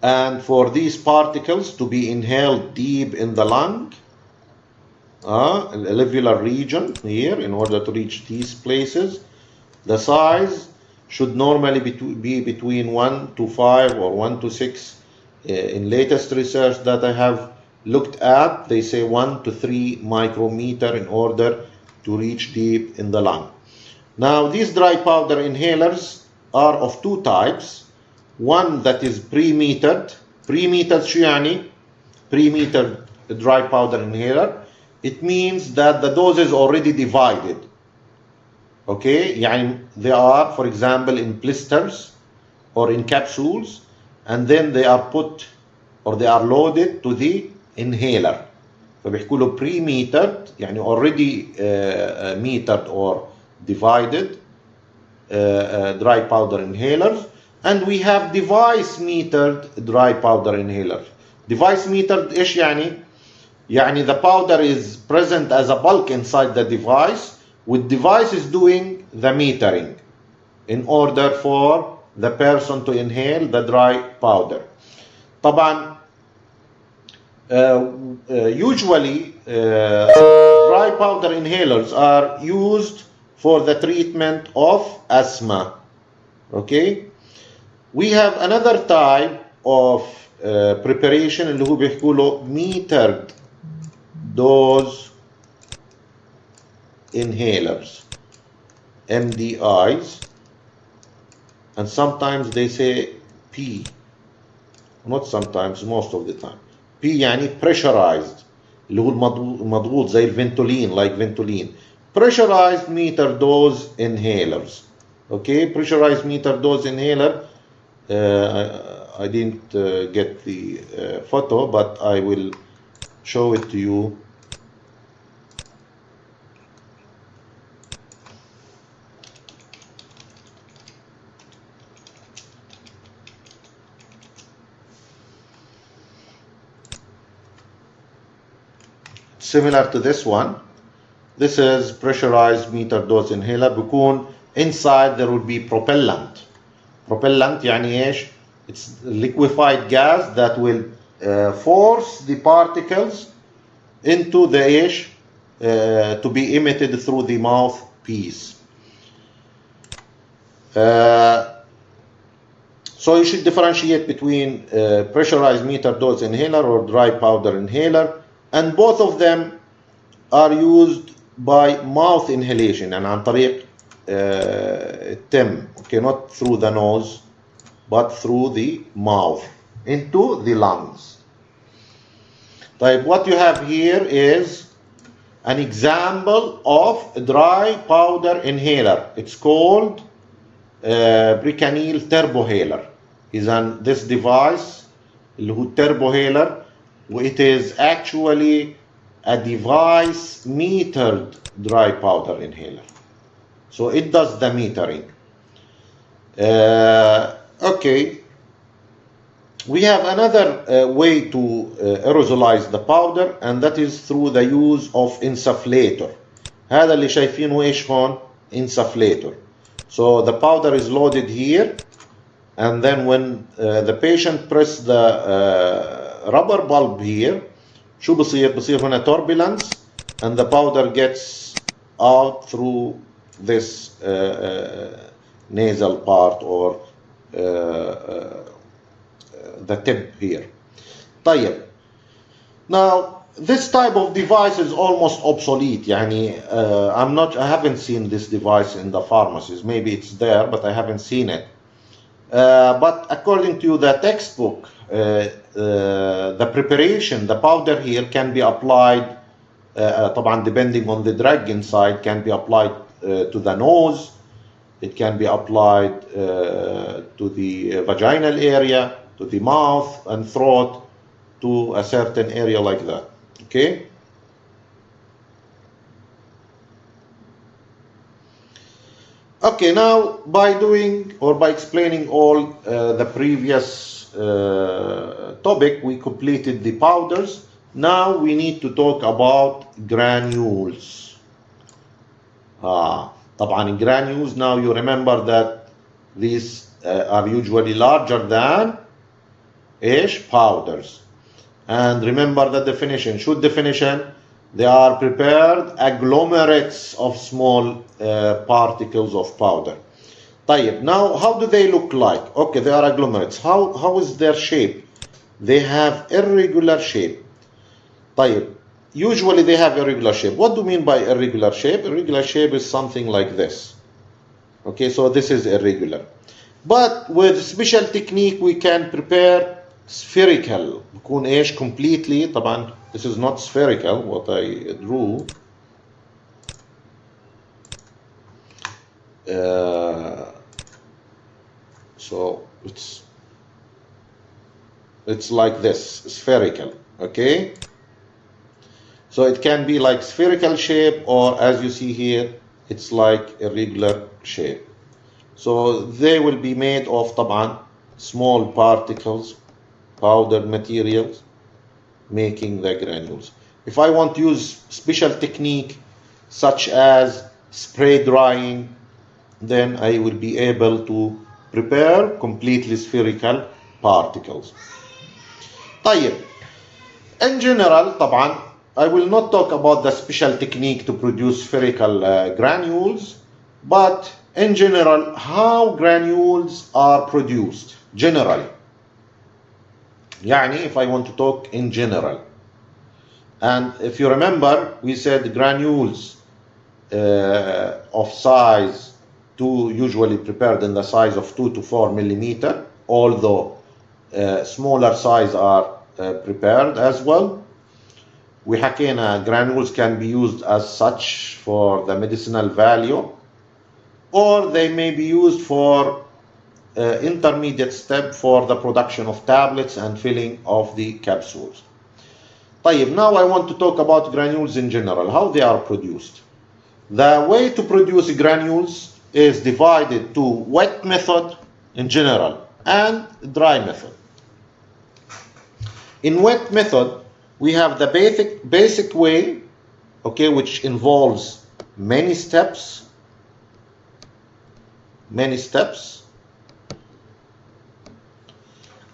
And for these particles to be inhaled deep in the lung, alveolar region here, in order to reach these places, the size should normally be between 1 to 5 or 1 to 6. In latest research that I have looked at, they say 1 to 3 micrometer in order to reach deep in the lung. Now, these dry powder inhalers are of two types. One that is pre-metered. Pre-metered شو يعني? Pre-metered dry powder inhaler. It means that the dose is already divided. Okay, يعني they are, for example, in blisters or in capsules, and then they are put or they are loaded to the inhaler. فبيحكوا له pre-metered, يعني already metered or divided dry powder inhalers. And we have device metered dry powder inhaler. Device metered ايش يعني؟ يعني the powder is present as a bulk inside the device, with device is doing the metering in order for the person to inhale the dry powder. طبعا usually dry powder inhalers are used for the treatment of asthma. Okay, we have another type of preparation اللي هو بيحكوا له metered dose inhalers, MDIs, and sometimes they say P, not sometimes, most of the time. P يعني pressurized, اللي هو المضغوط زي الفنتولين, like Ventolin. Pressurized meter dose inhalers. Okay, pressurized meter dose inhaler. I didn't get the photo, but I will show it to you. Similar to this one. This is pressurized meter dose inhaler. بيكون inside there will be propellant. Propellant يعني ايش؟ It's liquefied gas that will force the particles into the ايش? To be emitted through the mouthpiece. So you should differentiate between pressurized meter dose inhaler or dry powder inhaler, and both of them are used by mouth inhalation and عن طريق التم, okay, not through the nose but through the mouth into the lungs. طيب, what you have here is an example of a dry powder inhaler. It's called Granules turbohaler. This device اللي هو turbohaler, it is actually a device metered dry powder inhaler. So it does the metering. Okay. We have another way to aerosolize the powder, and that is through the use of insufflator. هذا اللي شايفينه ايش هون؟ insufflator. So the powder is loaded here, and then when the patient press the rubber bulb here, شو بصير؟ بصير هنا turbulence, and the powder gets out through this nasal part or the tip here. طيب. Now this type of device is almost obsolete. يعني I haven't seen this device in the pharmacies. Maybe it's there, but I haven't seen it. But according to the textbook, the preparation, the powder here can be applied, طبعا depending on the drug inside, can be applied to the nose, it can be applied to the vaginal area, to the mouth and throat, to a certain area like that. Okay? Okay, now by doing or by explaining all the previous topic, we completed the powders. Now we need to talk about granules. طبعا granules, now you remember that these are usually larger than powders. And remember the definition. Should definition, they are prepared agglomerates of small particles of powder. طيب, now how do they look like? Okay, they are agglomerates. How is their shape? They have irregular shape. طيب, usually they have irregular shape. What do you mean by irregular shape? Irregular shape is something like this. Okay, so this is irregular. But with special technique we can prepare spherical. بكون ايش completely. طبعا this is not spherical what I drew. So it's like this, spherical. Okay, so it can be like spherical shape, or as you see here, it's like irregular shape. So they will be made of طبعا small particles, powdered materials, making the granules. If I want to use special technique such as spray drying, then I will be able to prepare completely spherical particles. طيب, in general طبعا I will not talk about the special technique to produce spherical granules, but in general how granules are produced generally. يعني if I want to talk in general, and if you remember we said granules of size 2, usually prepared in the size of 2 to 4 millimeter, although smaller size are prepared as well. We حكينا granules can be used as such for the medicinal value, or they may be used for intermediate step for the production of tablets and filling of the capsules. طيب, now I want to talk about granules in general, how they are produced. The way to produce granules is divided to wet method in general and dry method. In wet method, we have the basic way, okay, which involves many steps,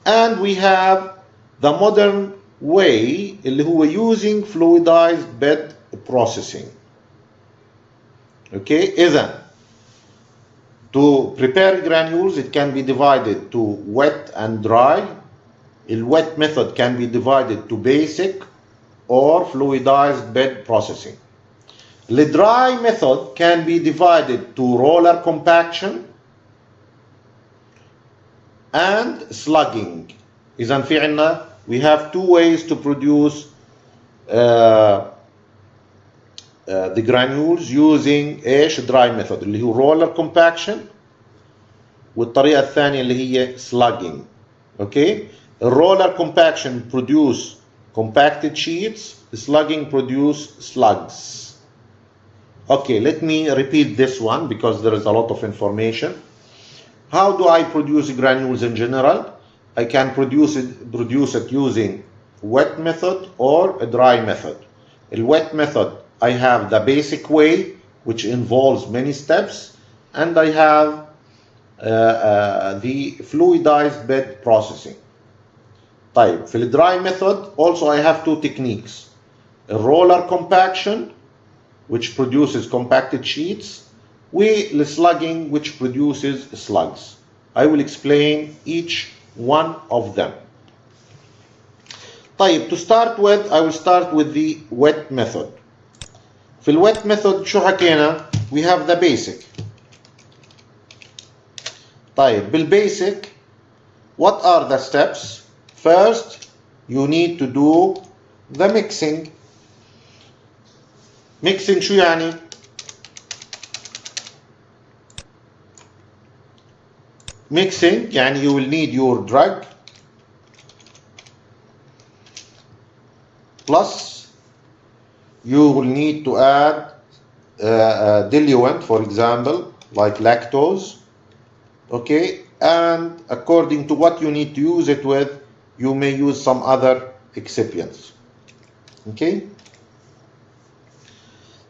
and we have the modern way اللي هو using fluidized bed processing. Okay, إذن to prepare granules it can be divided to wet and dry. The wet method can be divided to basic or fluidized bed processing. The dry method can be divided to roller compaction and slugging. إذن في عنا we have two ways to produce the granules using ايش dry method اللي هو roller compaction, والطريقة الثانية اللي هي slugging. Okay, roller compaction produce compacted sheets, slugging produce slugs. Okay, let me repeat this one because there is a lot of information. How do I produce granules in general? I can produce it using wet method or a dry method. In wet method, I have the basic way, which involves many steps, and I have the fluidized bed processing. طيب, في the dry method, also I have two techniques. A roller compaction, which produces compacted sheets, with the slugging, which produces slugs. I will explain each one of them. طيب, to start with, I will start with the wet method. في wet method شو حكينا? We have the basic. طيب, بالbasic, what are the steps? First, you need to do the mixing. Mixing شو يعني? Mixing يعني you will need your drug plus you will need to add a diluent, for example, like lactose. Okay, and according to what you need to use it with, you may use some other excipients. Okay.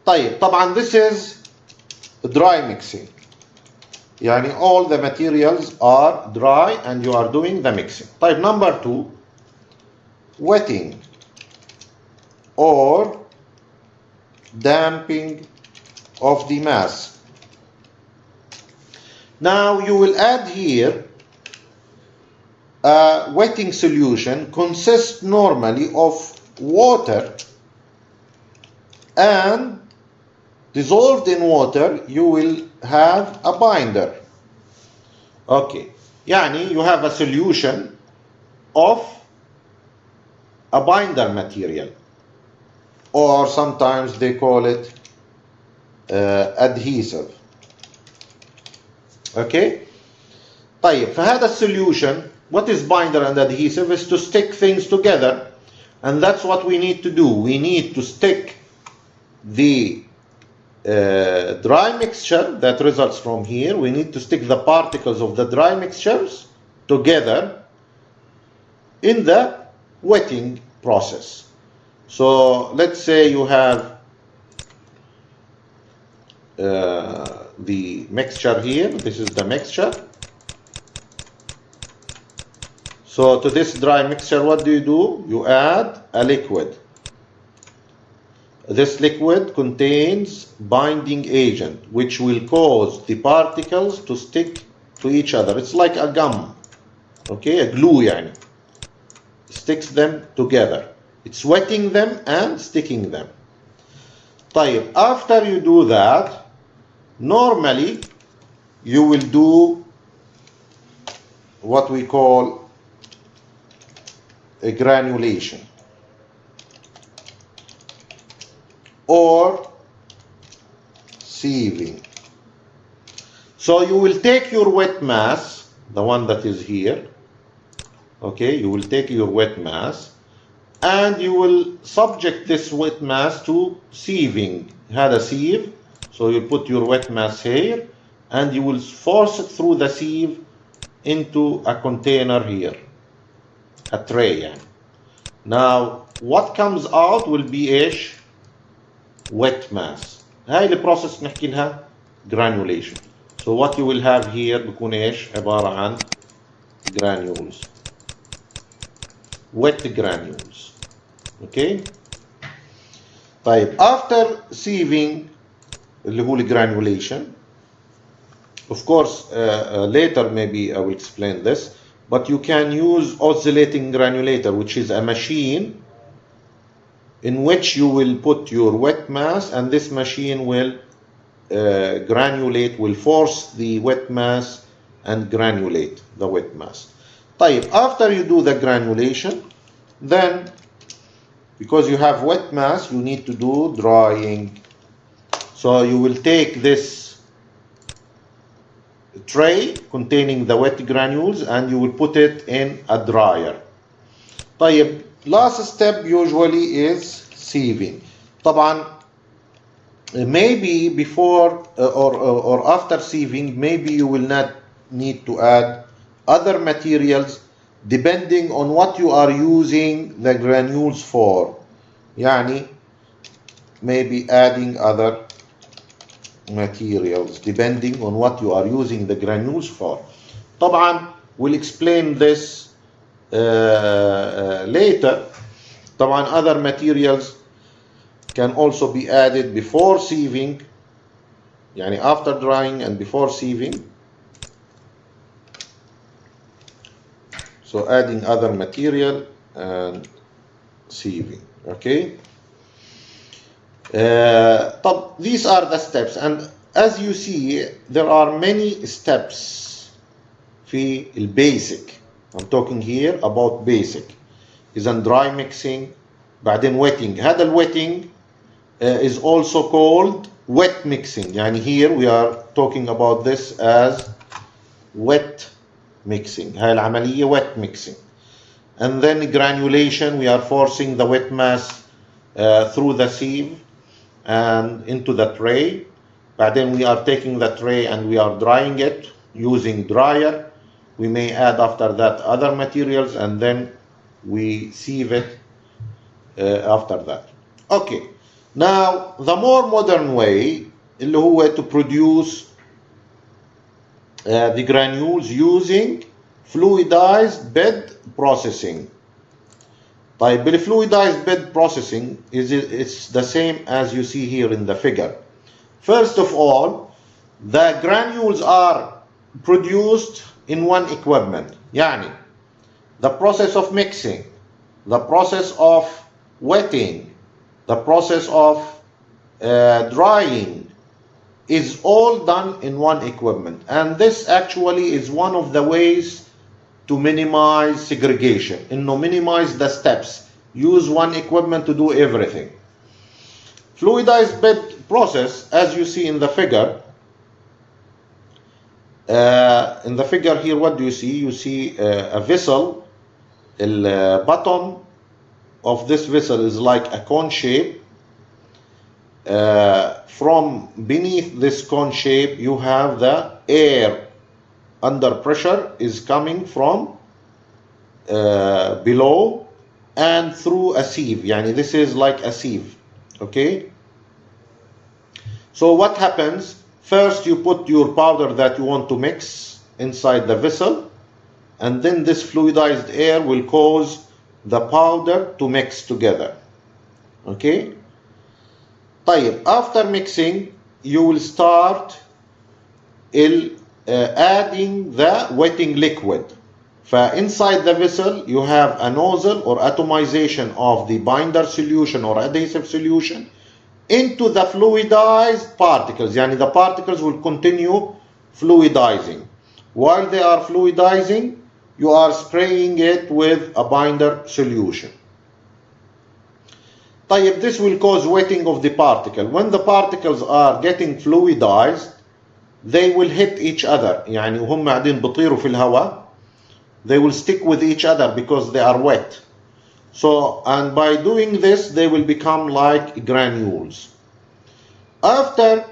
طيب, طبعا this is dry mixing. يعني all the materials are dry and you are doing the mixing. طيب, number 2, wetting or damping of the mass. Now you will add here a wetting solution consists normally of water, and dissolved in water you will have a binder. Okay, يعني you have a solution of a binder material, or sometimes they call it adhesive. Okay. طيب, فهذا السوليوشن, what is binder and adhesive, is to stick things together, and that's what we need to do. We need to stick the dry mixture that results from here. We need to stick the particles of the dry mixtures together in the wetting process. So let's say you have the mixture here. This is the mixture. So to this dry mixture, what do? You add a liquid. This liquid contains binding agent which will cause the particles to stick to each other. It's like a gum, okay, a glue يعني. Sticks them together. It's wetting them and sticking them. طيب, after you do that, normally you will do what we call a granulation or sieving. So you will take your wet mass, the one that is here, okay, you will take your wet mass and you will subject this wet mass to sieving. Had a sieve, so you put your wet mass here and you will force it through the sieve into a container here, a tray يعني. Now what comes out will be ايش؟ wet mass. هاي البروسيس نحكي لها granulation. So what you will have here بيكون ايش؟ عبارة عن granules, wet granules. Okay. طيب after sieving اللي هو granulation, of course later maybe I will explain this, but you can use oscillating granulator, which is a machine in which you will put your wet mass, and this machine will granulate, will force the wet mass and granulate the wet mass. طيب after you do the granulation, then because you have wet mass you need to do drying. So you will take this tray containing the wet granules and you will put it in a dryer. طيب last step usually is sieving. طبعا maybe before or after sieving maybe you will not need to add other materials depending on what you are using the granules for. يعني maybe adding other materials depending on what you are using the granules for. طبعا we'll explain this later. طبعا other materials can also be added before sieving, يعني after drying and before sieving. So adding other material and sieving. Okay. These are the steps, and as you see there are many steps في البيسك. I'm talking here about basic. إذا dry mixing, بعدين wetting. هذا الwetting is also called wet mixing. يعني here we are talking about this as wet mixing. هاي العملية wet mixing. And then granulation, we are forcing the wet mass through the sieve and into the tray. بعدين we are taking the tray and we are drying it using dryer. We may add after that other materials and then we sieve it after that. Okay. Now the more modern way اللي هو to produce the granules using fluidized bed processing. طيب بالfluidized bed processing it's the same as you see here in the figure. First of all, the granules are produced in one equipment. يعني the process of mixing, the process of wetting, the process of drying is all done in one equipment, and this actually is one of the ways to minimize segregation. إنه minimize the steps, use one equipment to do everything. Fluidized bed process, as you see in the figure, here what do you see? You see a vessel. The bottom of this vessel is like a cone shape. From beneath this cone shape you have the air under pressure is coming from below and through a sieve. يعني this is like a sieve. Okay. So what happens? First you put your powder that you want to mix inside the vessel, and then this fluidized air will cause the powder to mix together. Okay. طيب after mixing you will start adding the wetting liquid. Inside the vessel you have a nozzle or atomization of the binder solution or adhesive solution into the fluidized particles. يعني the particles will continue fluidizing. While they are fluidizing, you are spraying it with a binder solution. طيب this will cause wetting of the particle. When the particles are getting fluidized, they will hit each other. يعني وهم قاعدين بيطيروا في الهواء, they will stick with each other because they are wet. So, and by doing this, they will become like granules. After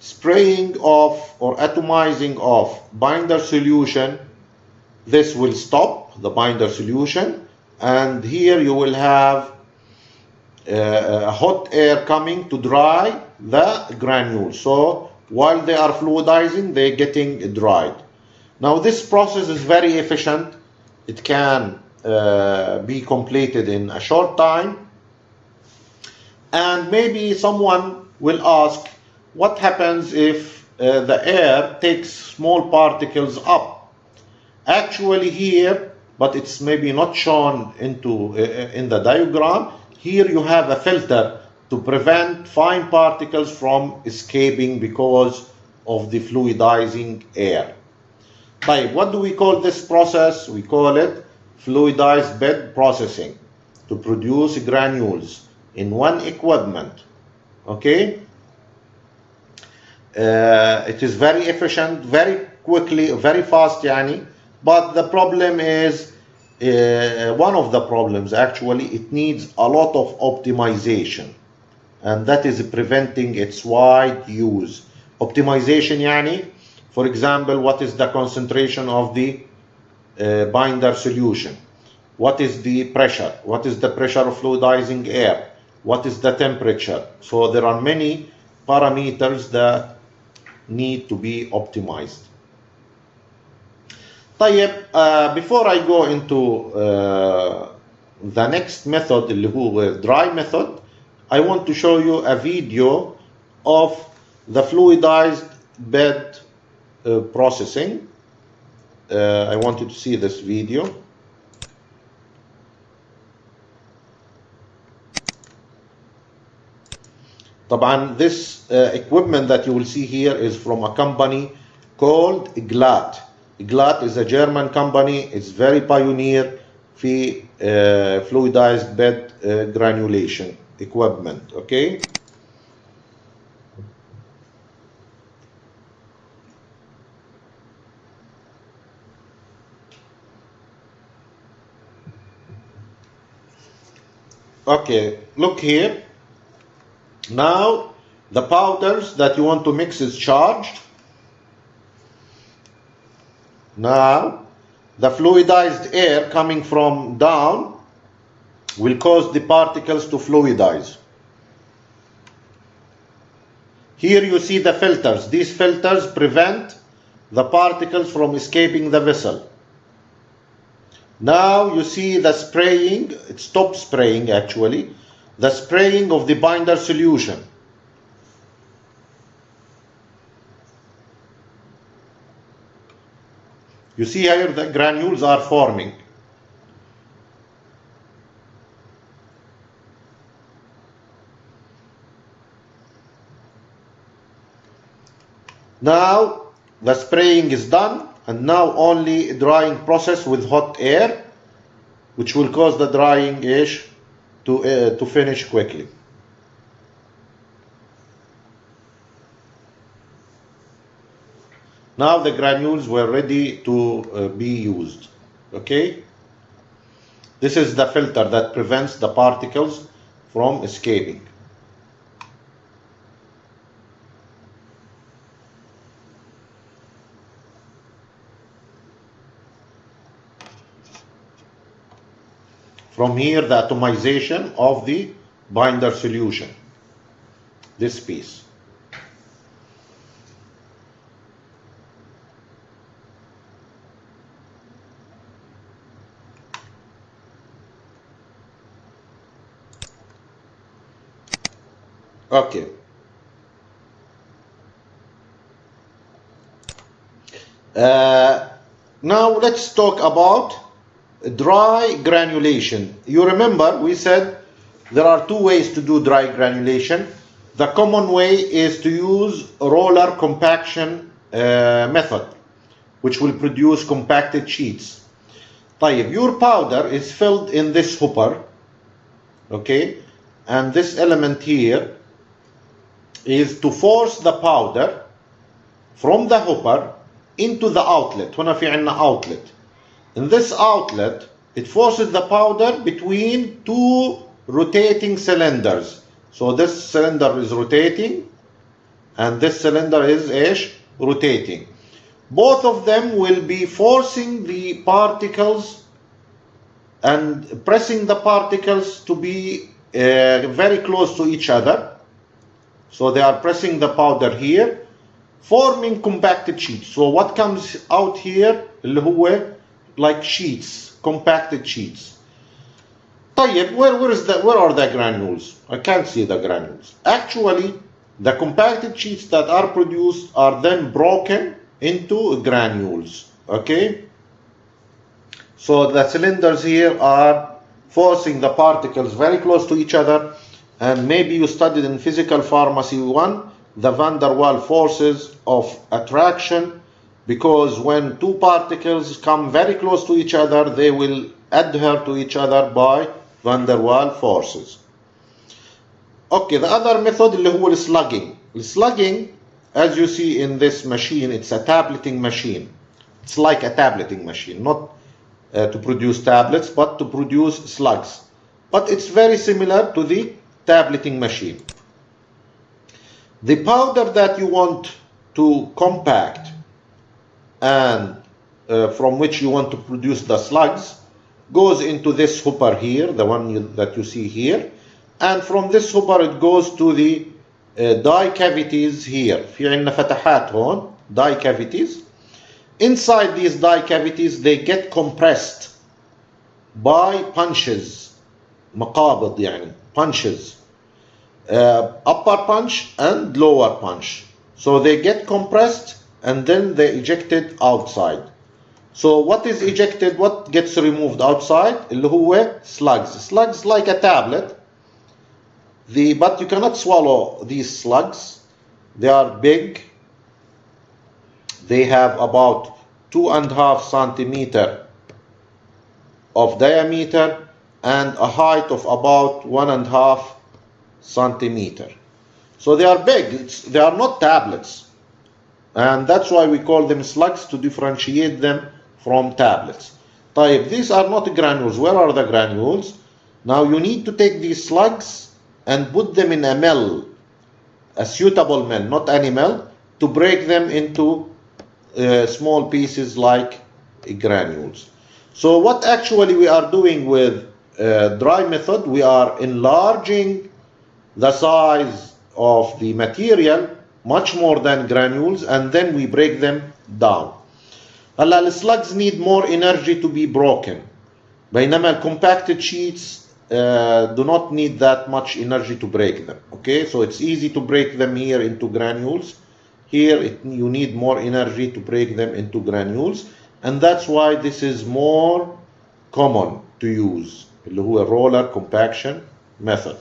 spraying off or atomizing of binder solution, this will stop the binder solution, and here you will have hot air coming to dry the granules. So while they are fluidizing, they're getting dried. Now this process is very efficient. It can be completed in a short time. And maybe someone will ask, what happens if the air takes small particles up? Actually here, but it's maybe not shown in the diagram, here you have a filter to prevent fine particles from escaping because of the fluidizing air. What do we call this process? We call it fluidized bed processing to produce granules in one equipment. Okay? It is very efficient, very quickly, very fast, yani. But the problem is, one of the problems actually, it needs a lot of optimization, and that is preventing its wide use. Optimization, yani, for example, what is the concentration of the binder solution? What is the pressure? What is the pressure of fluidizing air? What is the temperature? So there are many parameters that need to be optimized. Before I go into the next method, اللي هو dry method, I want to show you a video of the fluidized bed processing. I want you to see this video. طبعا this equipment that you will see here is from a company called GLAT. GLAT is a German company. It's very pioneer في fluidized bed granulation equipment. Okay. Okay, look here. Now the powders that you want to mix is charged. Now the fluidized air coming from down will cause the particles to fluidize. Here you see the filters. These filters prevent the particles from escaping the vessel. Now you see the spraying, it stops spraying actually, the spraying of the binder solution. You see here the granules are forming. Now the spraying is done, and now only drying process with hot air, which will cause the drying to finish quickly. Now the granules were ready to be used. Okay? This is the filter that prevents the particles from escaping. From here, the atomization of the binder solution, this piece. Okay. Now let's talk about dry granulation. You remember we said there are two ways to do dry granulation. The common way is to use roller compaction method, which will produce compacted sheets. Your powder is filled in this hopper, okay, and this element here is to force the powder from the hopper into the outlet. هنا في عندنا outlet. In this outlet, It forces the powder between two rotating cylinders. So this cylinder is rotating and this cylinder is rotating. Both of them will be forcing the particles and pressing the particles to be very close to each other. So they are pressing the powder here, forming compacted sheets. So what comes out here اللي هو like sheets, compacted sheets. طيب, where are the granules? I can't see the granules. Actually, the compacted sheets that are produced are then broken into granules. Okay? So the cylinders here are forcing the particles very close to each other, and maybe you studied in physical pharmacy 1 the van der Waals forces of attraction, because when two particles come very close to each other, they will adhere to each other by van der Waals forces. Okay, the other method اللي هو الslugging. Slugging, as you see in this machine, it's a tableting machine. It's like a tableting machine, not to produce tablets, but to produce slugs. But it's very similar to the tableting machine. The powder that you want to compact and from which you want to produce the slugs goes into this hopper here, the one that you see here, and from this hopper it goes to the die cavities here. في عندنا فتحات هون, die cavities. Inside these die cavities they get compressed by punches, مقابض يعني, punches, upper punch and lower punch. So they get compressed and then they ejected outside. So what is ejected, what gets removed outside? اللي هو slugs. Slugs like a tablet. But you cannot swallow these slugs. They are big. They have about 2.5 centimeter of diameter and a height of about 1.5 centimeter. So they are big. They are not tablets. And that's why we call them slugs, to differentiate them from tablets. طيب, these are not granules. Where are the granules? Now you need to take these slugs and put them in a mill, a suitable mill, not any mill, to break them into small pieces like granules. So what actually we are doing with dry method, we are enlarging the size of the material much more than granules, and then we break them down. هلا الslugs need more energy to be broken, بينما compacted sheets do not need that much energy to break them. Okay, so it's easy to break them here into granules. Here you need more energy to break them into granules, and that's why this is more common to use, اللي هو roller compaction method.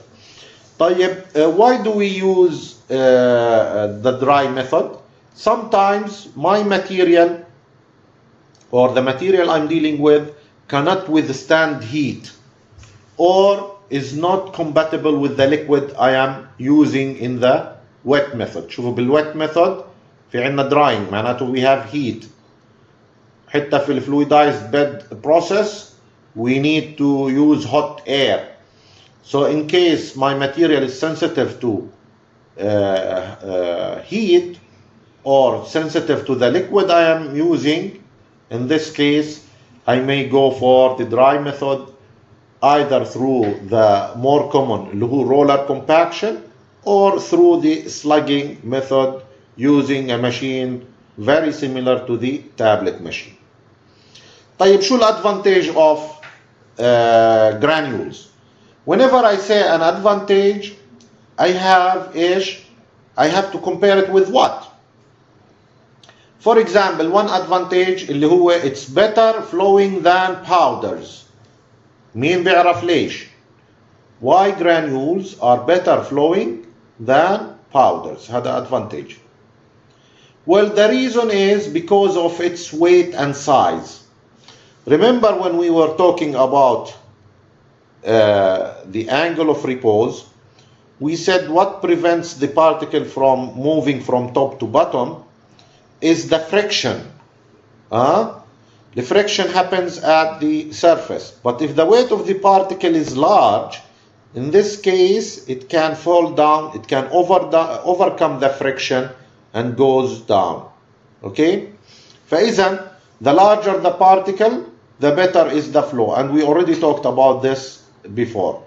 طيب, why do we use the dry method? Sometimes my material or the material I'm dealing with cannot withstand heat or is not compatible with the liquid I am using in the wet method. شوفوا بالwet method في عنا drying, معناته we have heat. حتى في fluidized bed process we need to use hot air. So in case my material is sensitive to heat or sensitive to the liquid I am using, in this case I may go for the dry method, either through the more common اللي هو roller compaction or through the slugging method using a machine very similar to the tablet machine. طيب, شو الادvantage of granules? Whenever I say an advantage, I have to compare it with what? For example, one advantage اللي هو it's better flowing than powders. مين بيعرف ليش؟ Why granules are better flowing than powders? هذا advantage. Well, the reason is because of its weight and size. Remember when we were talking about the angle of repose, we said what prevents the particle from moving from top to bottom is the friction. The friction happens at the surface. But if the weight of the particle is large, in this case, it can fall down, it can overcome the friction and goes down. Okay? فإذا, the larger the particle, the better is the flow. And we already talked about this before.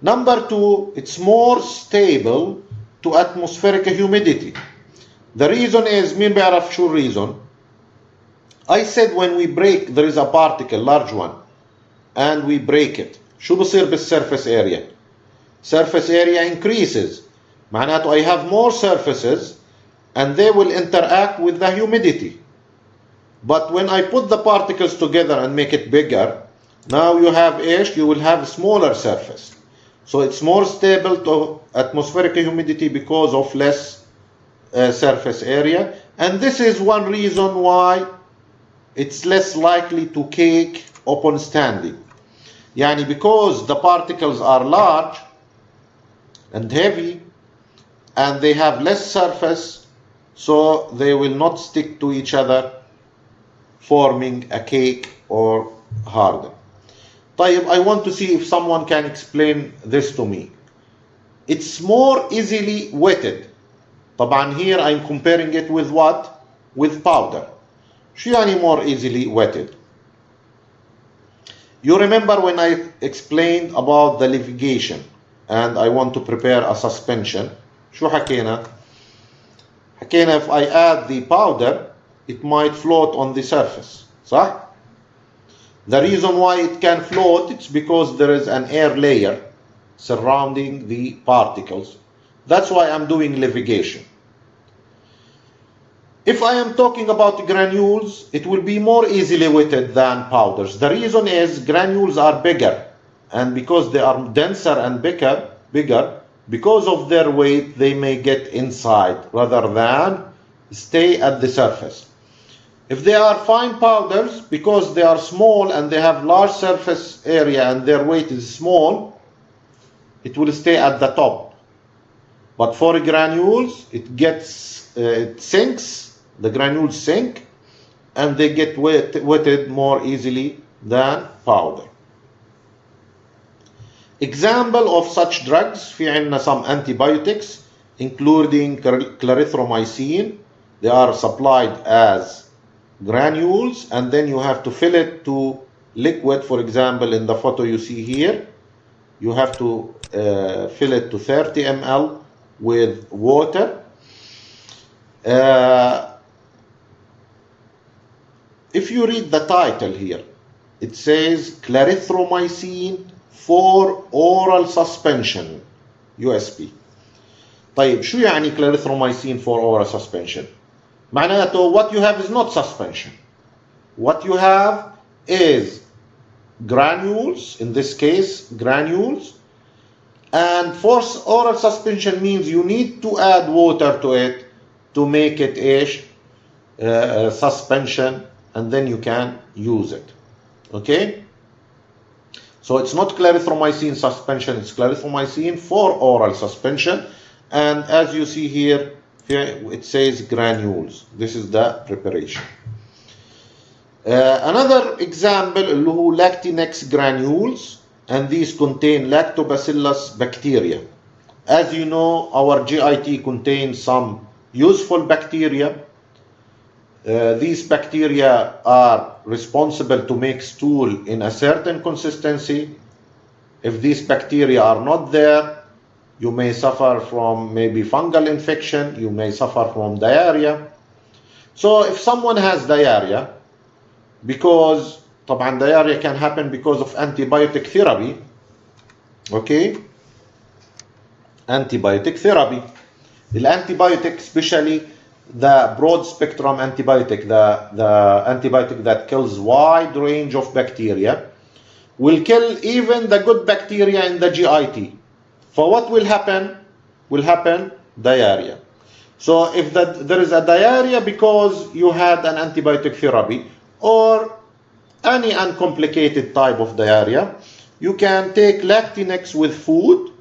Number two, it's more stable to atmospheric humidity. The reason is, مين بيعرف شو reason? I said when we break, there is a particle, large one, and we break it. شو بصير بالsurface area? Surface area increases. معناته I have more surfaces and they will interact with the humidity. But when I put the particles together and make it bigger, now you have إيش? You will have a smaller surface. So it's more stable to atmospheric humidity because of less surface area. And this is one reason why it's less likely to cake upon standing. Yani because the particles are large and heavy and they have less surface, so they will not stick to each other, forming a cake or harden. طيب, I want to see if someone can explain this to me. It's more easily wetted. طبعا here I'm comparing it with what? With powder. شو يعني more easily wetted? You remember when I explained about the levigation and I want to prepare a suspension. شو حكينا? حكينا if I add the powder, it might float on the surface. صح? The reason why it can float, it's because there is an air layer surrounding the particles. That's why I'm doing levigation. If I am talking about granules, it will be more easily wetted than powders. The reason is granules are bigger, and because they are denser and bigger, because of their weight, they may get inside rather than stay at the surface. If they are fine powders, because they are small and they have large surface area and their weight is small, it will stay at the top. But for granules, it sinks. The granules sink and they get wetted more easily than powder. Example of such drugs, في عندنا some antibiotics including clarithromycin. They are supplied as granules and then you have to fill it to liquid. For example, in the photo you see here, you have to fill it to 30 ml with water. If you read the title here, it says clarithromycin for oral suspension, USP. طيب, شو يعني clarithromycin for oral suspension? معناته what you have is not suspension. What you have is granules, in this case granules, and for oral suspension means you need to add water to it to make it suspension, and then you can use it. Okay? So it's not clarithromycin suspension, it's clarithromycin for oral suspension. And as you see here it says granules. This is the preparation. Another example اللي هو Lactinex granules, and these contain lactobacillus bacteria. As you know, our GIT contains some useful bacteria. These bacteria are responsible to make stool in a certain consistency. If these bacteria are not there, you may suffer from maybe fungal infection, you may suffer from diarrhea. So if someone has diarrhea, because طبعا diarrhea can happen because of antibiotic therapy, okay? Antibiotic therapy. The antibiotic, especially the broad spectrum antibiotic, the antibiotic that kills wide range of bacteria, will kill even the good bacteria in the GIT. For what will happen? Will happen diarrhea. So if there is a diarrhea because you had an antibiotic therapy or any uncomplicated type of diarrhea, you can take Lactinex with food,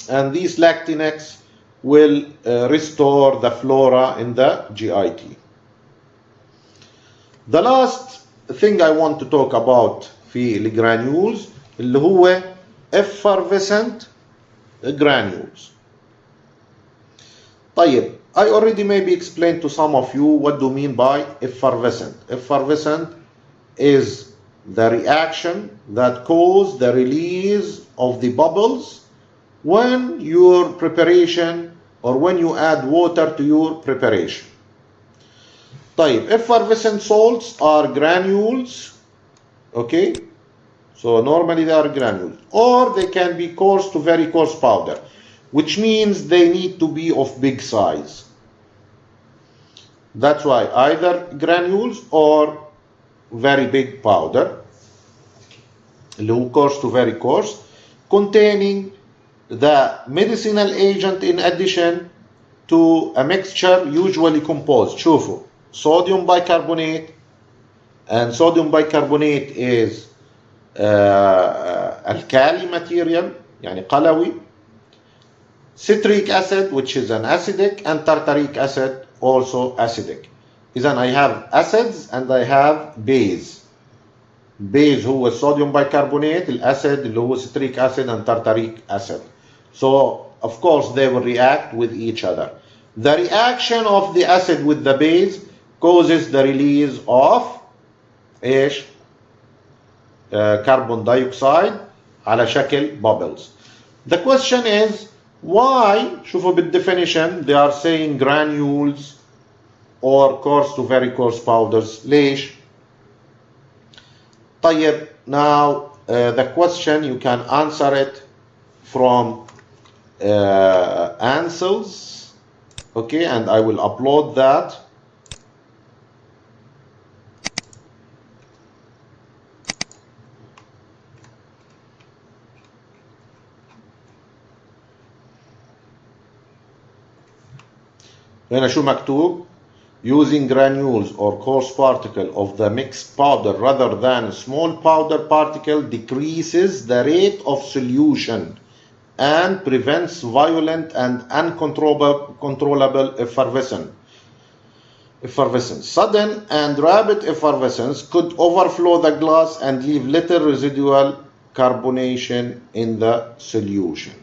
and these Lactinex will restore the flora in the GIT. The last thing I want to talk about في الجرانيولز اللي هو effervescent granules. طيب, I already maybe explained to some of you what do mean by effervescent. Effervescent is the reaction that causes the release of the bubbles when your preparation or when you add water to your preparation. طيب, effervescent salts are granules, okay? So normally they are granules, or they can be coarse to very coarse powder, which means they need to be of big size. That's why either granules or very big powder, low coarse to very coarse, containing the medicinal agent in addition to a mixture usually composed. شوفوا, sodium bicarbonate, and sodium bicarbonate is alkali material, يعني قلوي. Citric acid, which is an acidic, and tartaric acid, also acidic. إذن I have acids and I have base. Base هو sodium bicarbonate, الacid اللي هو citric acid and tartaric acid. So of course they will react with each other. The reaction of the acid with the base causes the release of ايش؟ carbon dioxide على شكل bubbles. The question is, why, شوفوا بالdefinition, they are saying granules or coarse to very coarse powders. ليش؟ طيب, now the question you can answer it from answers, okay, and I will upload that. هنا شو مكتوب؟ Using granules or coarse particle of the mixed powder rather than small powder particle decreases the rate of solution and prevents violent and uncontrollable effervescence. Sudden and rapid effervescence could overflow the glass and leave little residual carbonation in the solution.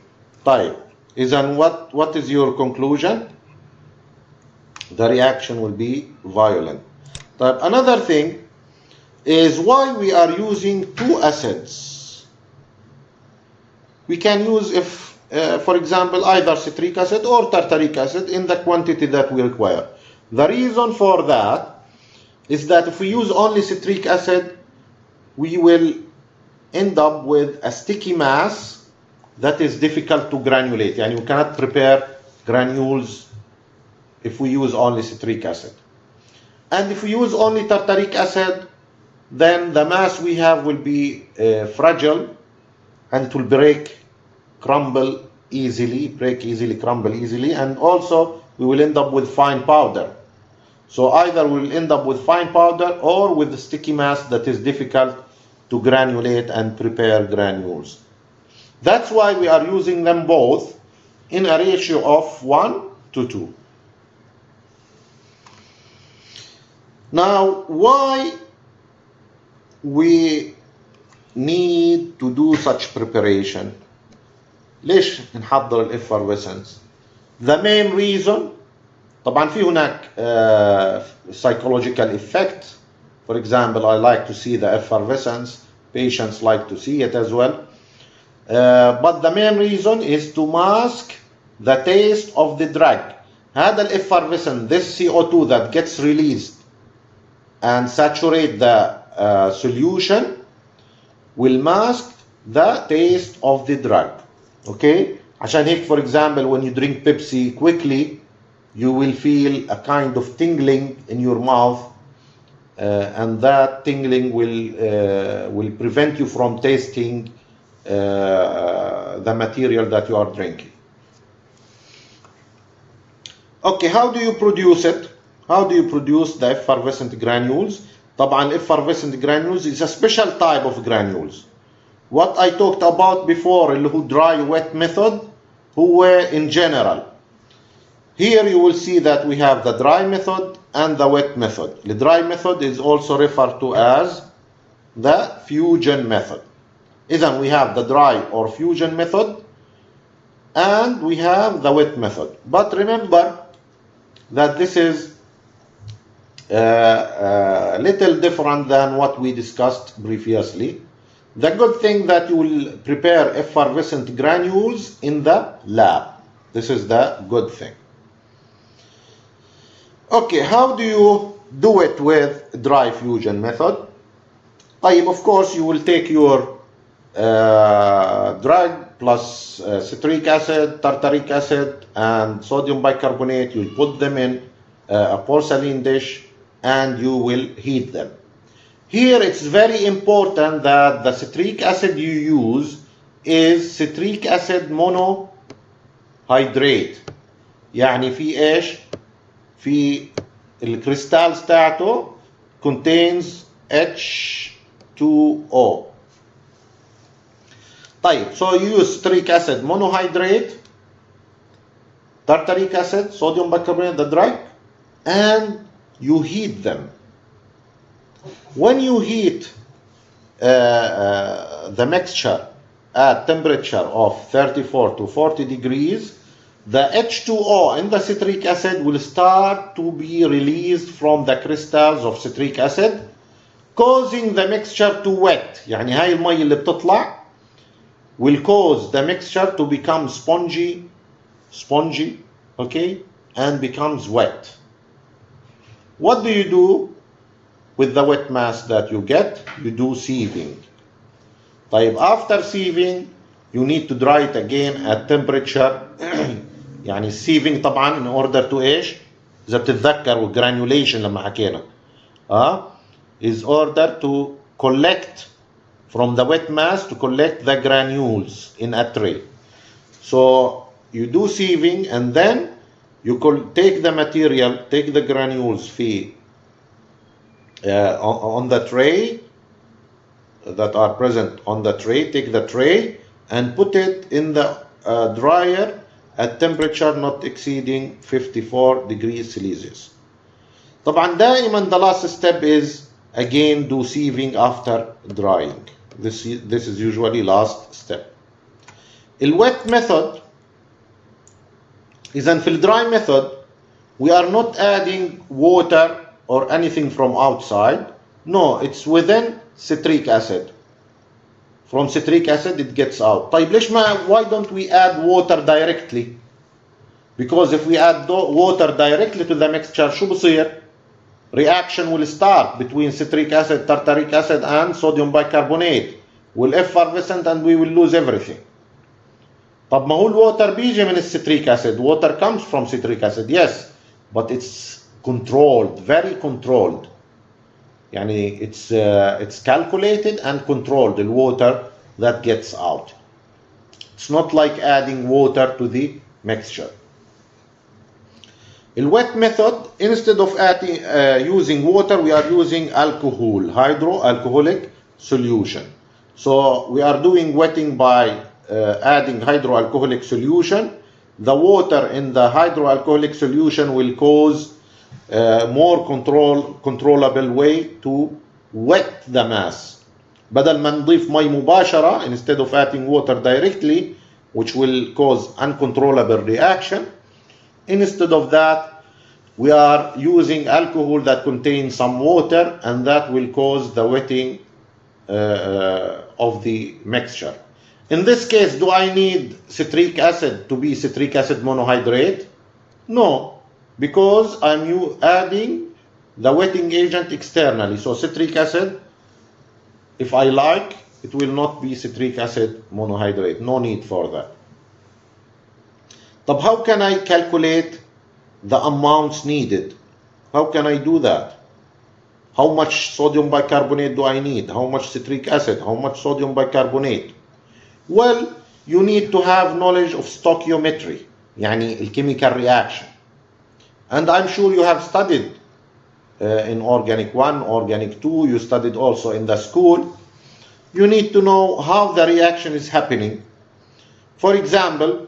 طيب, إذن what is your conclusion? The reaction will be violent. But another thing is why we are using two acids. We can use, if for example, either citric acid or tartaric acid in the quantity that we require. The reason for that is that if we use only citric acid, we will end up with a sticky mass that is difficult to granulate. And you cannot prepare granules if we use only citric acid. And if we use only tartaric acid, then the mass we have will be fragile and it will crumble easily, crumble easily, and also we will end up with fine powder. So either we will end up with fine powder or with a sticky mass that is difficult to granulate and prepare granules. That's why we are using them both in a ratio of 1 to 2. Now, why we need to do such preparation? ليش نحضر الافرفسنس؟ The main reason, طبعا في هناك psychological effect. For example, I like to see the effervescence. Patients like to see it as well. But the main reason is to mask the taste of the drug. هذا الافfervescent, this CO2 that gets released and saturate the solution will mask the taste of the drug. Okay? عشان هيك, for example, when you drink Pepsi quickly, you will feel a kind of tingling in your mouth, and that tingling will prevent you from tasting the material that you are drinking. Okay, how do you produce it? How do you produce the effervescent granules? طبعا effervescent granules is a special type of granules. What I talked about before, اللي هو dry wet method, هو in general. Here you will see that we have the dry method and the wet method. The dry method is also referred to as the fusion method. Then we have the dry or fusion method and we have the wet method. But remember that this is a little different than what we discussed previously. The good thing that you will prepare effervescent granules in the lab. This is the good thing. Okay, how do you do it with dry fusion method? Of course, you will take your drug plus citric acid, tartaric acid, and sodium bicarbonate. You'll put them in a porcelain dish and you will heat them. Here it's very important that the citric acid you use is citric acid monohydrate. يعني في ايش؟ في الكريستالز تاعته contains H2O. So you use citric acid monohydrate, tartaric acid, sodium bicarbonate, the drug, and you heat them. When you heat the mixture at temperature of 34 to 40 degrees, the H2O in the citric acid will start to be released from the crystals of citric acid, causing the mixture to wet. يعني هاي المي اللي بتطلع will cause the mixture to become spongy, okay, and becomes wet. What do you do with the wet mass that you get? You do sieving. After sieving, you need to dry it again at temperature. يعني sieving طبعا in order to ايش؟ إذا بتتذكروا granulation لما حكينا. Is order to collect from the wet mass to collect the granules in a tray. So you do sieving and then you take the material, take the granules on the tray that are present on the tray, take the tray and put it in the dryer at temperature not exceeding 54 degrees Celsius. طبعا دائما the last step is again do sieving after drying. This is usually last step. الwet method إذن في dry method we are not adding water or anything from outside. No, it's within citric acid. From citric acid it gets out. ليش why don't we add water directly? Because if we add water directly to the mixture شو بصير؟ Reaction will start between citric acid, tartaric acid and sodium bicarbonate. Will effervescent and we will lose everything. طب ما هو الووتر بيجي من الcitric acid. Water comes from citric acid, yes, but it's controlled, very controlled. يعني it's calculated and controlled, the water that gets out. It's not like adding water to the mixture. The wet method, instead of using water, we are using alcohol, hydroalcoholic solution. So we are doing wetting by adding hydroalcoholic solution. The water in the hydroalcoholic solution will cause more controllable way to wet the mass. بدل ما نضيف مي مباشرة, instead of adding water directly, which will cause uncontrollable reaction, instead of that, we are using alcohol that contains some water and that will cause the wetting of the mixture. In this case, do I need citric acid to be citric acid monohydrate? No, because I'm adding the wetting agent externally. So citric acid, if I like, it will not be citric acid monohydrate. No need for that. But how can I calculate the amounts needed? How can I do that? How much sodium bicarbonate do I need? How much citric acid? How much sodium bicarbonate? Well, you need to have knowledge of stoichiometry, يعني الchemical reaction. And I'm sure you have studied in Organic 1, Organic 2, you studied also in the school. You need to know how the reaction is happening. For example,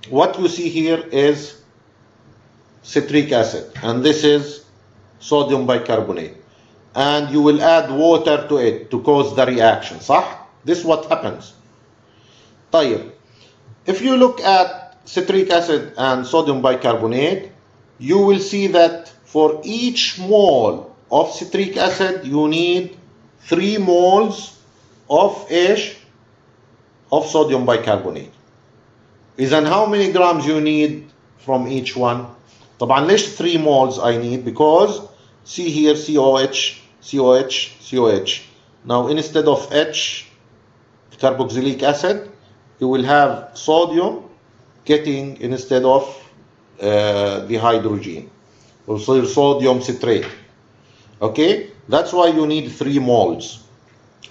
what you see here is citric acid, and this is sodium bicarbonate, and you will add water to it to cause the reaction. صح? This is what happens. طيب, if you look at citric acid and sodium bicarbonate, you will see that for each mole of citric acid you need 3 moles of ايش? Of sodium bicarbonate. إذن how many grams you need from each one? طبعا ليش 3 moles I need? Because see here COH, COH, COH. Now instead of H, carboxylic acid, you will have sodium getting instead of the hydrogen. Also sodium citrate. Okay? That's why you need 3 moles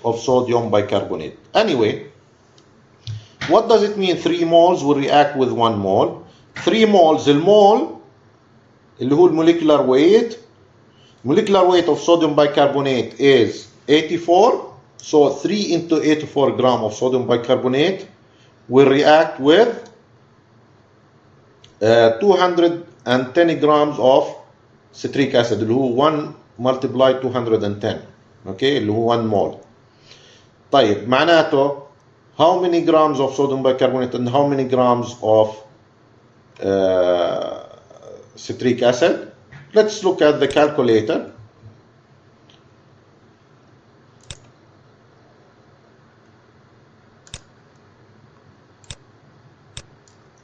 of sodium bicarbonate. Anyway, what does it mean 3 moles will react with 1 mole? 3 moles, المول اللي هو molecular weight of sodium bicarbonate is 84. So 3 into 84 gram of sodium bicarbonate will react with 210 grams of citric acid اللي هو 1 multiplied 210. Okay, اللي هو 1 mole. طيب معناته how many grams of sodium bicarbonate and how many grams of citric acid? Let's look at the calculator.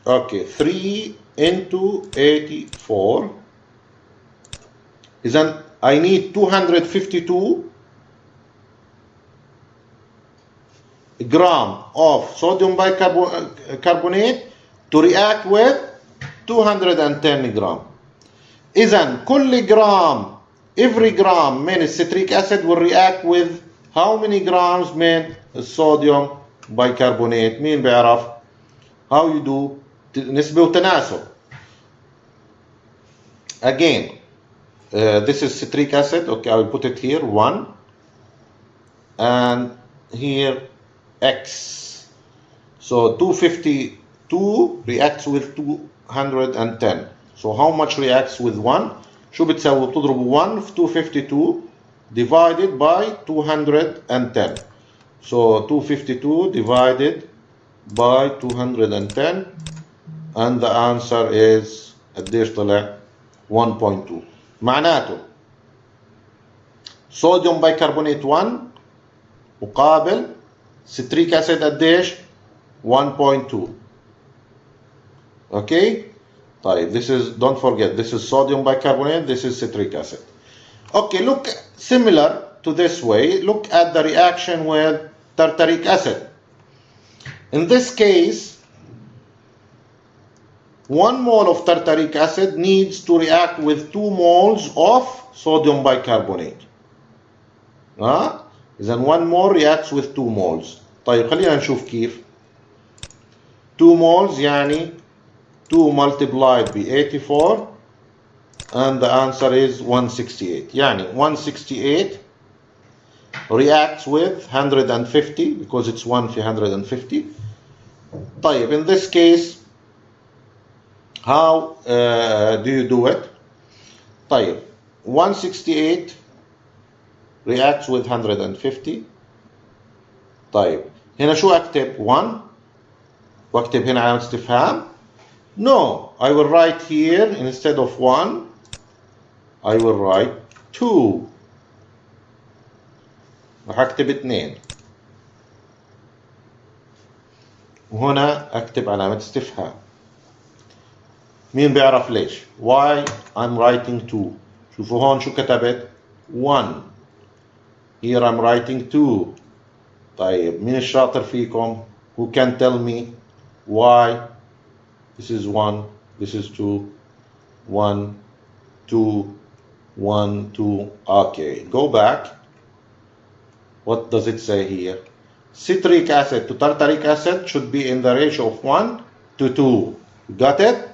Okay, 3 into 84. Then I need 252 gram of sodium bicarbonate to react with 210 gram. إذن كل جرام every gram من الcitric acid will react with how many grams من الصوديوم bicarbonate؟ مين بيعرف؟ How you do نسبة وتناسب. Again, this is citric acid. Okay, I will put it here 1 and here X. So 252 reacts with 210. So how much reacts with 1? شو بتساوي؟ بتضرب 1 في 252 divided by 210. So 252 divided by 210 and the answer is قديش طلع؟ 1.2. معناته صوديوم بيكربونات 1 مقابل citric acid قديش؟ 1.2. Okay? طيب, this is, don't forget, this is sodium bicarbonate, this is citric acid. Okay, look similar to this way. Look at the reaction with tartaric acid. In this case, 1 mole of tartaric acid needs to react with 2 moles of sodium bicarbonate. إذن 1 mole reacts with 2 moles. طيب خلينا نشوف كيف. 2 moles يعني 2 multiplied by 84 and the answer is 168. يعني 168 reacts with 150 because it's 1 في 150. طيب, in this case, how do you do it? طيب, 168 reacts with 150. طيب, هنا شو أكتب؟ 1 واكتب هنا علامة استفهام؟ No, I will write here instead of 1, I will write 2. راح أكتب 2. وهنا أكتب علامة استفهام. مين بيعرف ليش؟ Why I'm writing 2. شوفوا هون شو كتبت؟ 1. Here I'm writing 2. طيب, مين الشاطر فيكم؟ Who can tell me why this is 1, this is 2, 1, 2, 1, 2. Okay, go back. What does it say here? Citric acid to tartaric acid should be in the ratio of 1 to 2. Got it?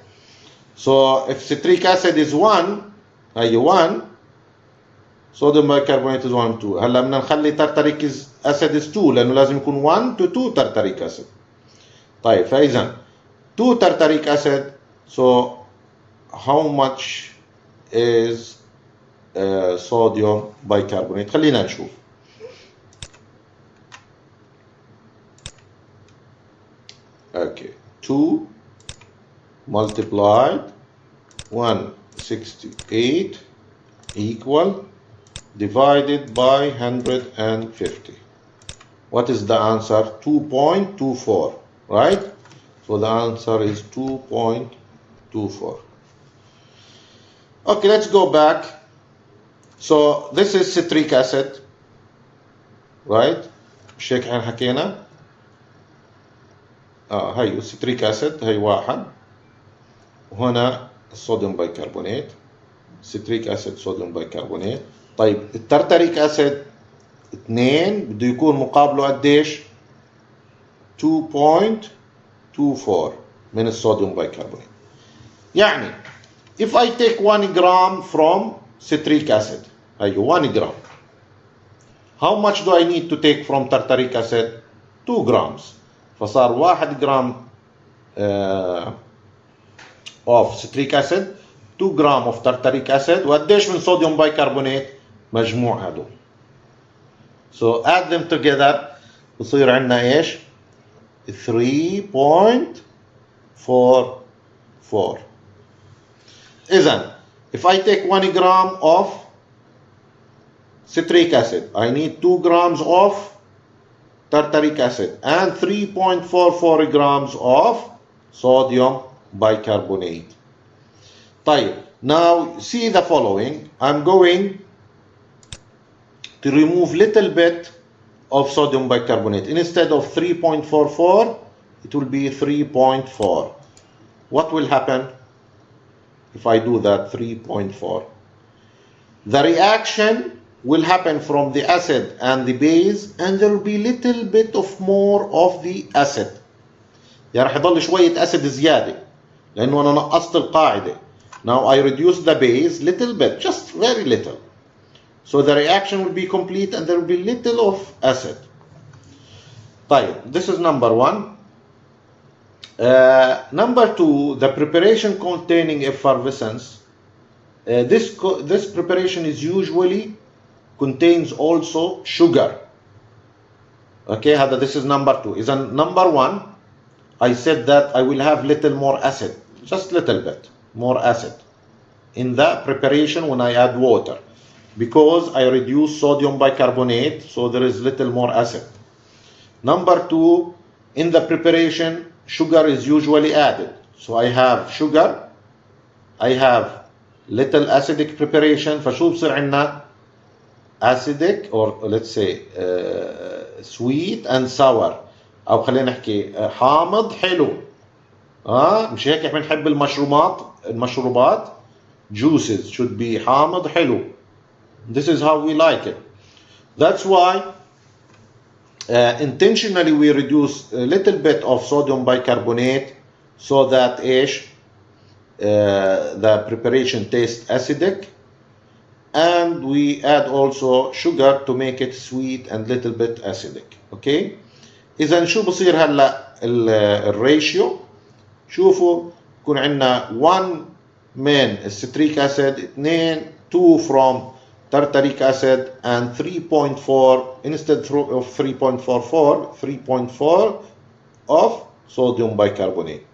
So if citric acid is 1, هي 1, sodium bicarbonate is 1 2. هلا بدنا نخلي tartaric acid is 2 لأنه لازم يكون 1 to 2 tartaric acid. طيب, فإذا 2 tartaric acid, so how much is sodium bicarbonate. خلينا نشوف. Okay, 2 multiplied 168 equal divided by 150. What is the answer? 2.24, right? So the answer is 2.24. Okay, let's go back. So this is citric acid, right? مش هيك احنا حكينا؟ هي citric acid هي واحد، وهنا الصوديوم بيكربونات، citric acid صوديوم بيكربونات. طيب الترتريك acid 2 بده يكون مقابله قديش؟ 2.24 من الصوديوم بيكربونات. يعني if I take 1 gram from citric acid, هي 1 gram, how much do I need to take from tartaric acid? 2 grams. فصار 1 جرام of citric acid, 2 gram of tartaric acid، وقديش من صوديوم بيكربونات؟ مجموع هدول. So add them together بصير عندنا ايش؟ 3.44. إذن if I take 1 gram of citric acid, I need 2 grams of tartaric acid and 3.44 grams of sodium bicarbonate. طيب, now see the following. I'm going to remove little bit of sodium bicarbonate. Instead of 3.44, it will be 3.4. What will happen if I do that? 3.4. The reaction will happen from the acid and the base, and there will be little bit of more of the acid. يعني راح يضل شوية acid زيادة لأنه أنا نقصت القاعدة. Now I reduce the base little bit, just very little. So the reaction will be complete and there will be little of acid. طيب, this is number 1. Number 2, the preparation containing effervescence. This preparation is usually contains also sugar. Okay, this is number 2. Is number 1, I said that I will have little more acid, just little bit more acid in the preparation when I add water, because I reduce sodium bicarbonate, so there is little more acid. Number 2, in the preparation, sugar is usually added. So I have sugar, I have little acidic preparation, فشو بصير عندنا؟ acidic, or let's say sweet and sour، او خلينا نحكي حامض حلو. مش هيك احنا بنحب المشروبات juices should be حامض حلو. This is how we like it. That's why intentionally we reduce a little bit of sodium bicarbonate so that the preparation tastes acidic, and we add also sugar to make it sweet and little bit acidic. Okay, إذا شو بصير هلا الريشيو؟ شوفوا يكون عندنا 1 من الستريك acid، 2 from tartaric acid, and 3.4 instead of 3.44 3.4 of sodium bicarbonate.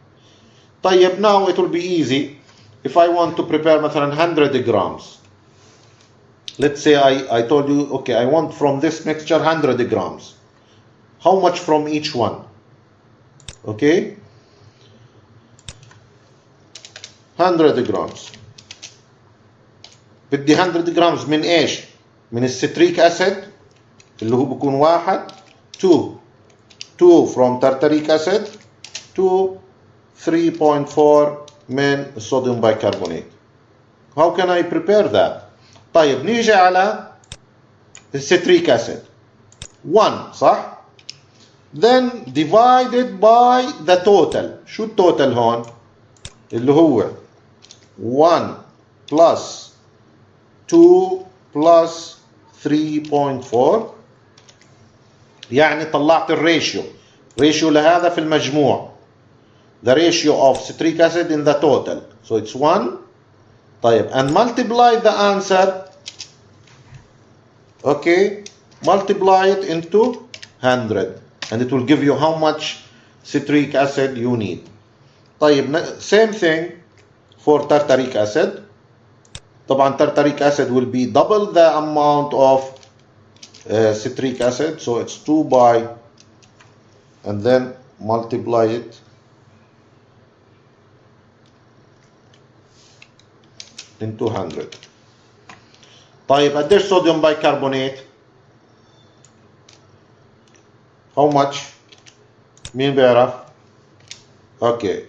طيب, now it will be easy. If I want to prepare مثلا 100 grams, let's say I told you, okay, I want from this mixture 100 grams. How much from each one? Okay, 100 grams. بدي 100 grams من ايش؟ من الستريك acid اللي هو بكون 1، 2 from tartaric acid، 3.4 من الصوديوم bicarbonate. How can I prepare that? طيب, نيجي على الستريك acid 1، صح؟ Then divided by the total. شو التوتال هون؟ اللي هو 1 plus 2 plus 3.4. يعني طلعت الريشيو لهذا في المجموع. The ratio of citric acid in the total. So it's 1 طيب, and multiply the answer, okay, multiply it into 100 and it will give you how much citric acid you need. طيب, same thing for tartaric acid. طبعا tartaric acid will be double the amount of citric acid, so it's 2 by, and then multiply it into 100. طيب, قديش صوديوم bicarbonate? How much? مين بيعرف؟ Okay,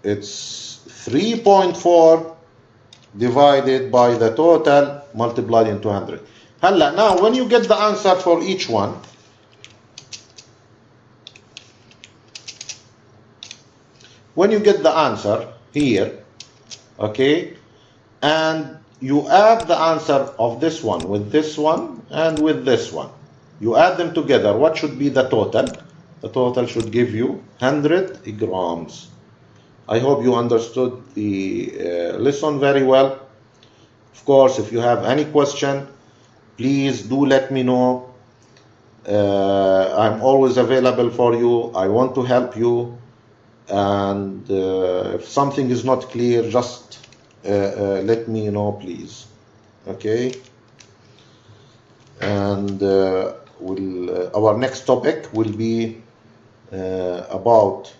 it's 3.4 divided by the total multiplied into 100. هلا, now when you get the answer for each one, when you get the answer here, okay, and you add the answer of this one with this one and with this one, you add them together, what should be the total? The total should give you 100 grams. I hope you understood the lesson very well. Of course, if you have any question, please do let me know. I'm always available for you. I want to help you. And if something is not clear, just let me know, please. Okay? And our next topic will be about